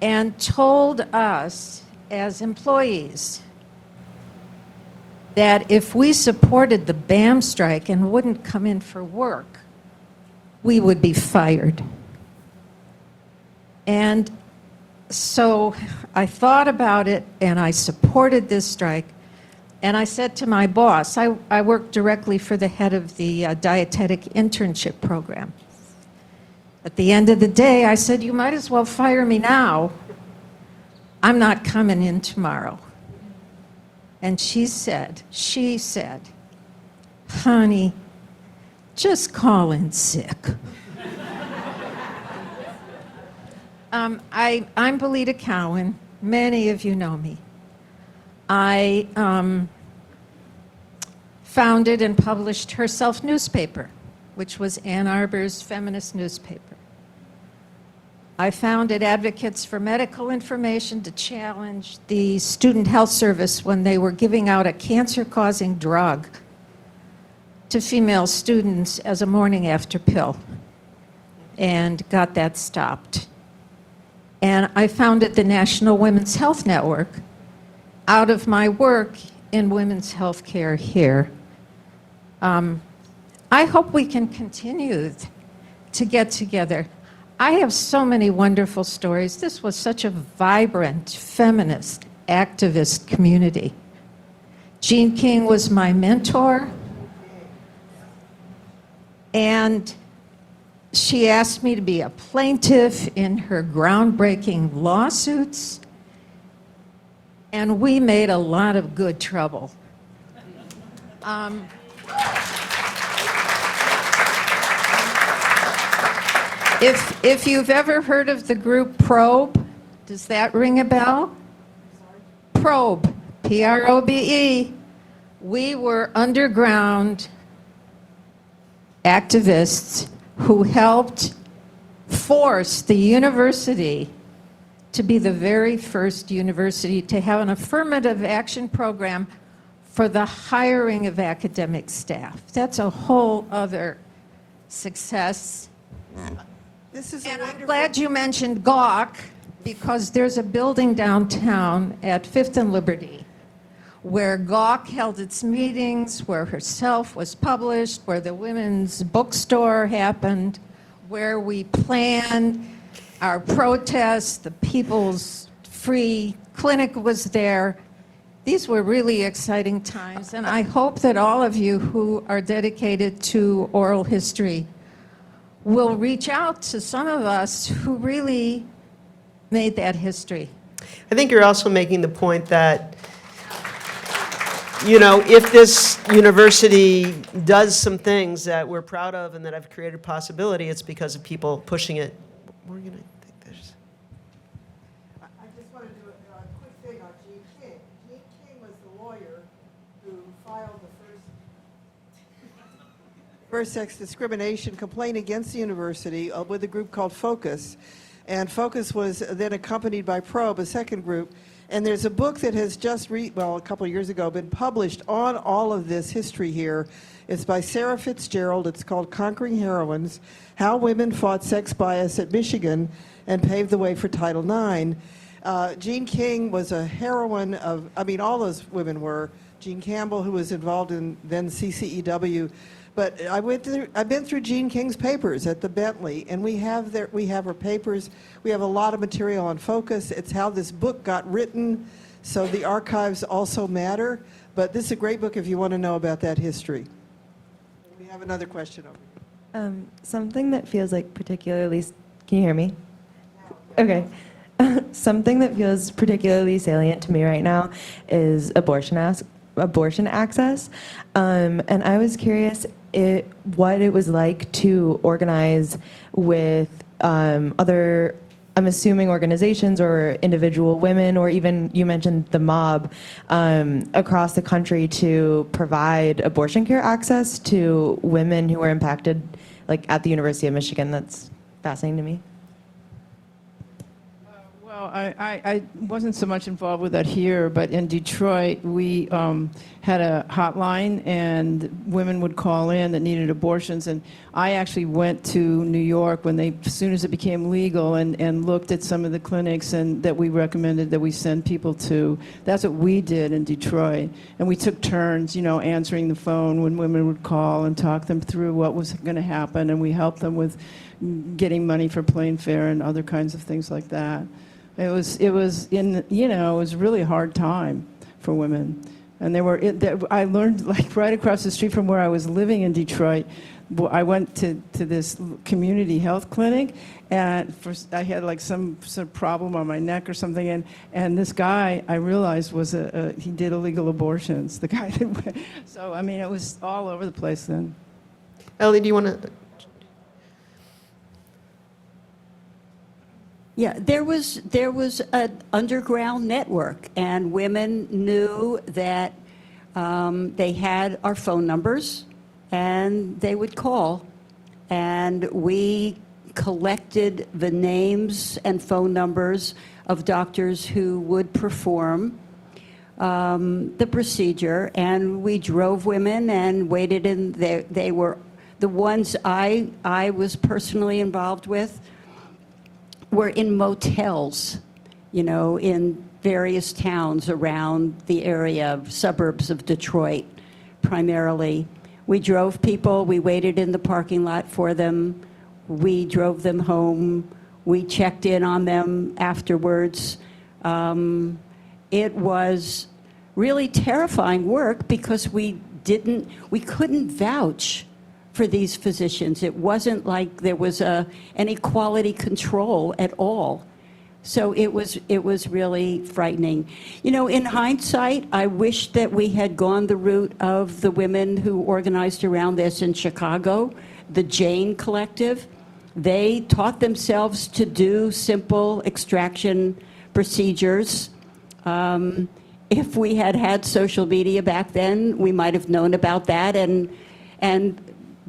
and told us as employees that if we supported the BAM strike and wouldn't come in for work, we would be fired. And so I thought about it and I supported this strike. And I said to my boss, I worked directly for the head of the dietetic internship program. At the end of the day, I said, you might as well fire me now. I'm not coming in tomorrow. And she said, honey, just call in sick. I'm Belita Cowan. Many of you know me. I founded and published her self-newspaper, which was Ann Arbor's feminist newspaper. I founded Advocates for Medical Information to challenge the Student Health Service when they were giving out a cancer-causing drug to female students as a morning after pill, and got that stopped. And I founded the National Women's Health Network out of my work in women's health care here. I hope we can continue to get together. I have so many wonderful stories. This was such a vibrant, feminist, activist community. Jean King was my mentor, and she asked me to be a plaintiff in her groundbreaking lawsuits, and we made a lot of good trouble. If you've ever heard of the group Probe, does that ring a bell? Probe, P-R-O-B-E. We were underground activists who helped force the university to be the very first university to have an affirmative action program for the hiring of academic staff. That's a whole other success. This is And I'm glad you mentioned Gawk, because there's a building downtown at 5th and Liberty where Gawk held its meetings, where Herself was published, where the women's bookstore happened, where we planned our protests, the People's Free Clinic was there. These were really exciting times, and I hope that all of you who are dedicated to oral history will reach out to some of us who really made that history. I think you're also making the point that, you know, if this university does some things that we're proud of and that have created possibility, it's because of people pushing it. Morgan, I think there's... I just want to do a quick thing on Jean King. Jean King was the lawyer who filed the first sex discrimination complaint against the university with a group called Focus. And Focus was then accompanied by Probe, a second group. And there's a book that has just, a couple of years ago, been published on all of this history here. It's by Sarah Fitzgerald. It's called Conquering Heroines, How Women Fought Sex Bias at Michigan and Paved the Way for Title IX. Jean King was a heroine of, all those women were. Jean Campbell, who was involved in then CCEW. But I've been through Jean King's papers at the Bentley, and we have her papers. We have a lot of material on Focus. It's how this book got written, so the archives also matter. But this is a great book if you want to know about that history. We have another question over here. Something that feels like particularly, can you hear me? Okay. Something that feels particularly salient to me right now is abortion access. And I was curious what it was like to organize with other I'm assuming organizations or individual women, or even you mentioned the mob, across the country to provide abortion care access to women who are impacted, like at the University of Michigan. That's fascinating to me. Well, I wasn't so much involved with that here, but in Detroit, we had a hotline, and women would call in that needed abortions. And I actually went to New York as soon as it became legal, and looked at some of the clinics and that we recommended that we send people to. That's what we did in Detroit. And we took turns, answering the phone when women would call and talk them through what was going to happen. And we helped them with getting money for plane fare and other kinds of things like that. It was a really hard time for women. And I learned, like, right across the street from where I was living in Detroit, I went to this community health clinic, and I had like some sort of problem on my neck or something, and this guy, I realized, he did illegal abortions, the guy that went. So, I mean, it was all over the place then. Ellie, do you want to? Yeah, there was an underground network, and women knew that they had our phone numbers, and they would call, and we collected the names and phone numbers of doctors who would perform the procedure, and we drove women and waited in there. They were the ones I was personally involved with. Were in motels, in various towns around the area, suburbs of Detroit, primarily. We drove people, we waited in the parking lot for them, we drove them home, we checked in on them afterwards. It was really terrifying work because we couldn't vouch for these physicians. It wasn't like there was any quality control at all. So it was really frightening. In hindsight, I wish that we had gone the route of the women who organized around this in Chicago, the Jane Collective. They taught themselves to do simple extraction procedures. If we had had social media back then, we might have known about that and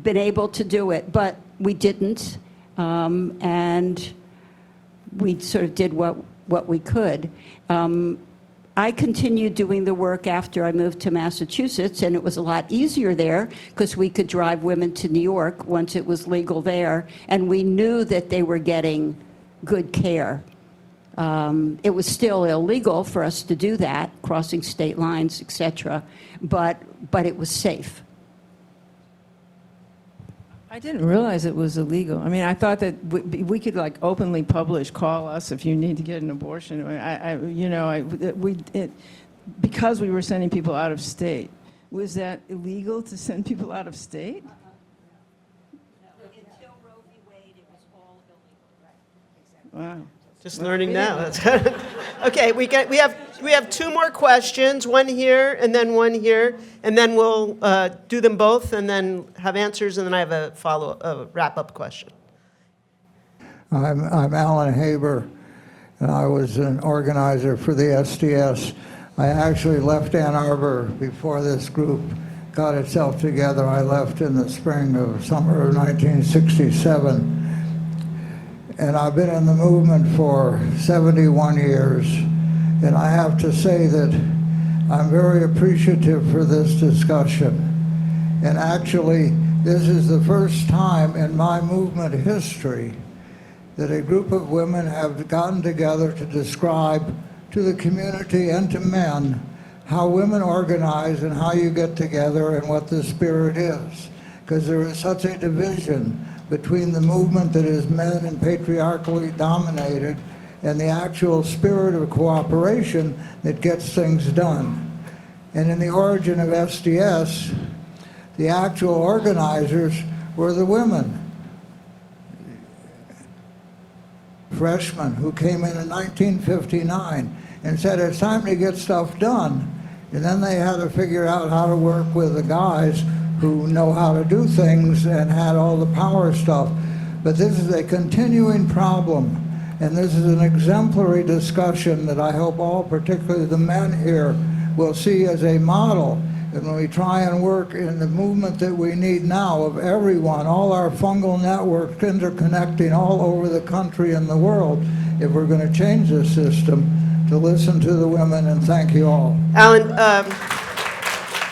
been able to do it, but we didn't, and we sort of did what we could. I continued doing the work after I moved to Massachusetts, and it was a lot easier there because we could drive women to New York once it was legal there, and we knew that they were getting good care. It was still illegal for us to do that, crossing state lines, etc., but it was safe. I didn't realize it was illegal. I mean, I thought that we could like openly publish, call us if you need to get an abortion. Because we were sending people out of state. Was that illegal to send people out of state? No, until Roe v. Wade, it was all illegal. Right. Wow. Just learning now. That's good. Okay, we have two more questions, one here and then one here, and then we'll do them both and then have answers, and then I have a wrap-up question. I'm Alan Haber, and I was an organizer for the SDS. I actually left Ann Arbor before this group got itself together. I left in the summer of 1967. And I've been in the movement for 71 years. And I have to say that I'm very appreciative for this discussion. And actually, this is the first time in my movement history that a group of women have gotten together to describe to the community and to men how women organize and how you get together and what the spirit is. Because there is such a division between the movement that is men and patriarchally dominated and the actual spirit of cooperation that gets things done. And in the origin of SDS, the actual organizers were the women. Freshmen who came in 1959 and said it's time to get stuff done. And then they had to figure out how to work with the guys who know how to do things and had all the power stuff. But this is a continuing problem. And this is an exemplary discussion that I hope all, particularly the men here, will see as a model. And when we try and work in the movement that we need now of everyone, all our fungal networks interconnecting all over the country and the world, if we're going to change this system, to listen to the women, and thank you all. Alan,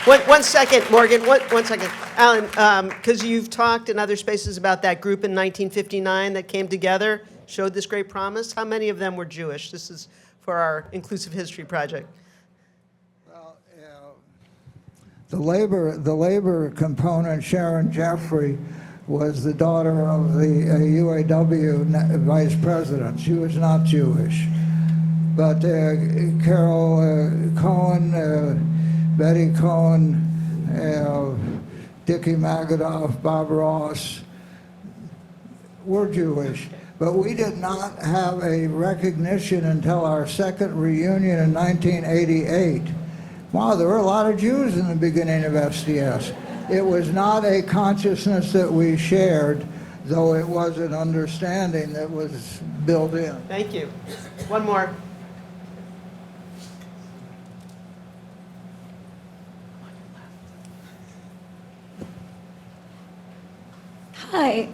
one second, Morgan, one second. Alan, because you've talked in other spaces about that group in 1959 that came together, showed this great promise. How many of them were Jewish? This is for our Inclusive History Project. Well, the labor component, Sharon Jeffrey, was the daughter of the UAW vice president. She was not Jewish. But Carol Cohen, Betty Cohen, Dickie Magadoff, Bob Ross were Jewish. But we did not have a recognition until our second reunion in 1988. Wow, there were a lot of Jews in the beginning of SDS. It was not a consciousness that we shared, though it was an understanding that was built in. Thank you. One more. Hi,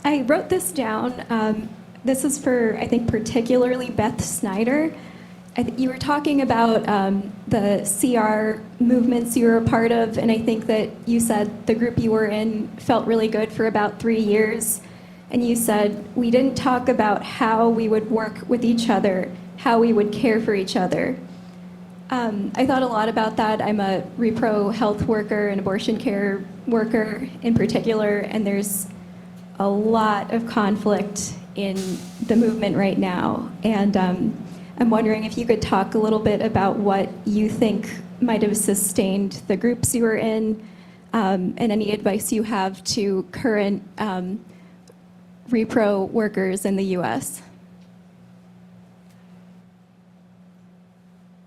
I wrote this down. This is for, I think, particularly Beth Snyder. You were talking about the CR movements you were a part of, and I think that you said the group you were in felt really good for about 3 years. And you said, we didn't talk about how we would work with each other, how we would care for each other. I thought a lot about that. I'm a repro health worker and abortion care worker in particular, and there's a lot of conflict in the movement right now. And I'm wondering if you could talk a little bit about what you think might have sustained the groups you were in, and any advice you have to current repro workers in the US.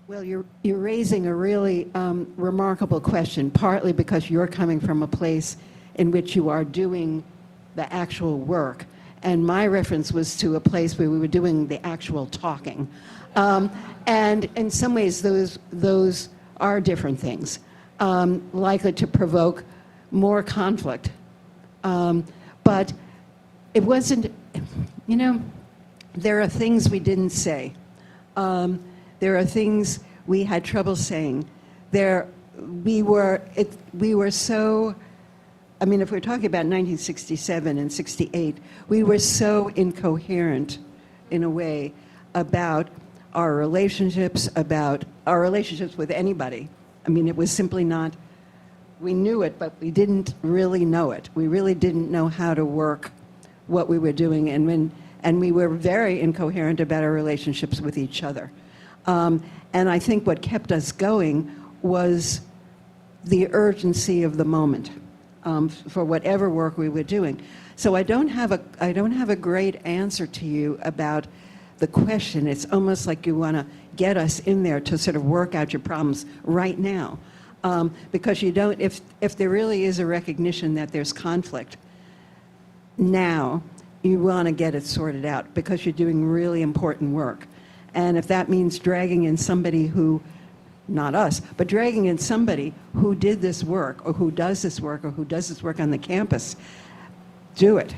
Well, you're raising a really remarkable question, partly because you're coming from a place in which you are doing the actual work. And my reference was to a place where we were doing the actual talking. And in some ways, those are different things, likely to provoke more conflict. But it wasn't, there are things we didn't say. There are things we had trouble saying. We were so, if we're talking about 1967 and 68, we were so incoherent in a way about our relationships with anybody. It was simply not, we knew it, but we didn't really know it. We really didn't know how to work what we were doing, and we were very incoherent about our relationships with each other. And I think what kept us going was the urgency of the moment for whatever work we were doing. So I don't have a great answer to you about the question. It's almost like you want to get us in there to sort of work out your problems right now, because you don't. If there really is a recognition that there's conflict now, you want to get it sorted out because you're doing really important work. And if that means dragging in somebody who, not us, but dragging in somebody who did this work or who does this work or who does this work on the campus, do it.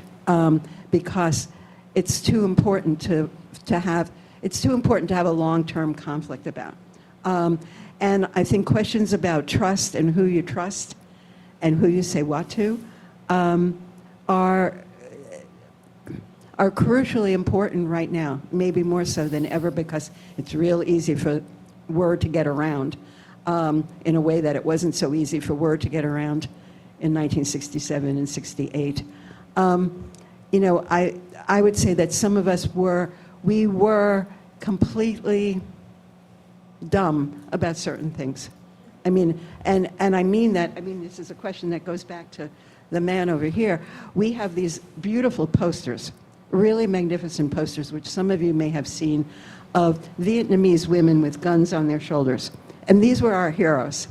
Because it's too important to have a long-term conflict about. And I think questions about trust and who you trust and who you say what to are crucially important right now, maybe more so than ever, because it's real easy for word to get around in a way that it wasn't so easy for word to get around in 1967 and 68. I would say that some of us were completely dumb about certain things. And I mean that, this is a question that goes back to the man over here. We have these beautiful posters, really magnificent posters, which some of you may have seen, of Vietnamese women with guns on their shoulders. And these were our heroes.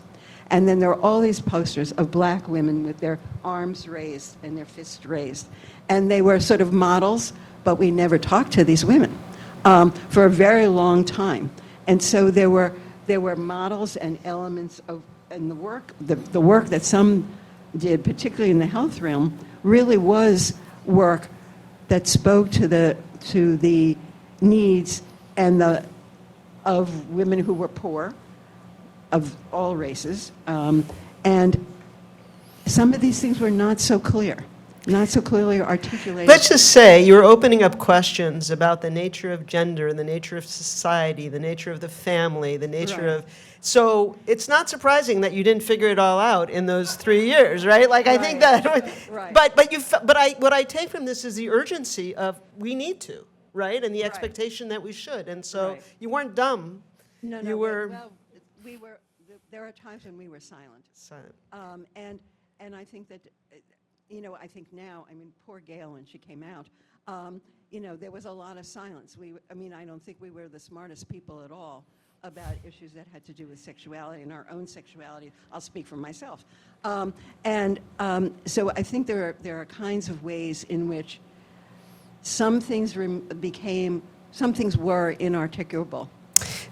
And then there were all these posters of black women with their arms raised and their fists raised. And they were sort of models, but we never talked to these women for a very long time. And so there were models and elements of, and the work that some did, particularly in the health realm, really was work that spoke to the needs and of women who were poor, of all races, and some of these things were not so clearly articulated. Let's just say you're opening up questions about the nature of gender, the nature of society, the nature of the family, the nature of. So it's not surprising that you didn't figure it all out in those 3 years, right? Like I think that. Right. What I take from this is the urgency of we need to, right, and the expectation that we should. And so you weren't dumb. No, you were. Well, there are times when we were silent. And I think that, I think now, poor Gail when she came out, there was a lot of silence. I don't think we were the smartest people at all about issues that had to do with sexuality and our own sexuality. I'll speak for myself. So I think there are kinds of ways in which some things were inarticulable.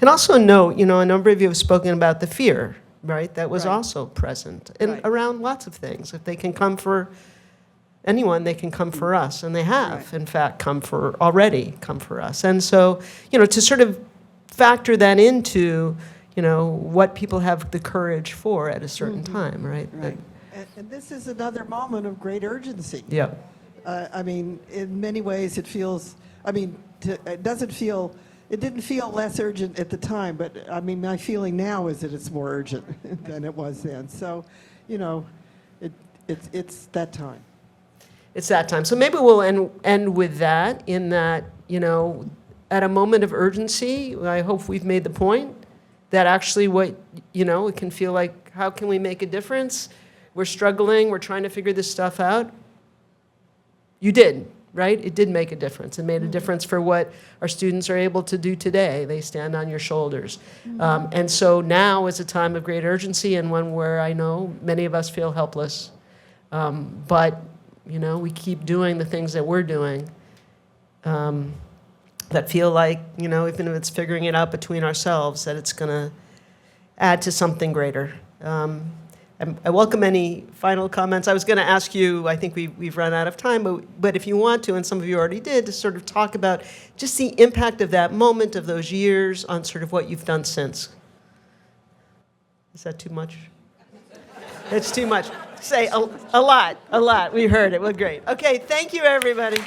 And also note, a number of you have spoken about the fear, right? That was also present around lots of things. If they can come for anyone, they can come for us. And they have, in fact, come for us. And so, to sort of factor that into, what people have the courage for at a certain time, right? And this is another moment of great urgency. Yeah. In many ways it feels, it didn't feel less urgent at the time, but my feeling now is that it's more urgent than it was then. So, it's that time. It's that time. So maybe we'll end with that, in that, at a moment of urgency, I hope we've made the point that actually it can feel like, how can we make a difference? We're struggling, we're trying to figure this stuff out. You did, right? It did make a difference. It made a difference for what our students are able to do today. They stand on your shoulders. And so now is a time of great urgency, and one where I know many of us feel helpless. But, we keep doing the things that we're doing that feel like, even if it's figuring it out between ourselves, that it's going to add to something greater. I welcome any final comments. I was going to ask you, I think we've run out of time, but if you want to, and some of you already did, to sort of talk about just the impact of that moment, of those years, on sort of what you've done since. Is that too much? It's too much. Say a lot. We heard it. Well, great. Okay, thank you, everybody.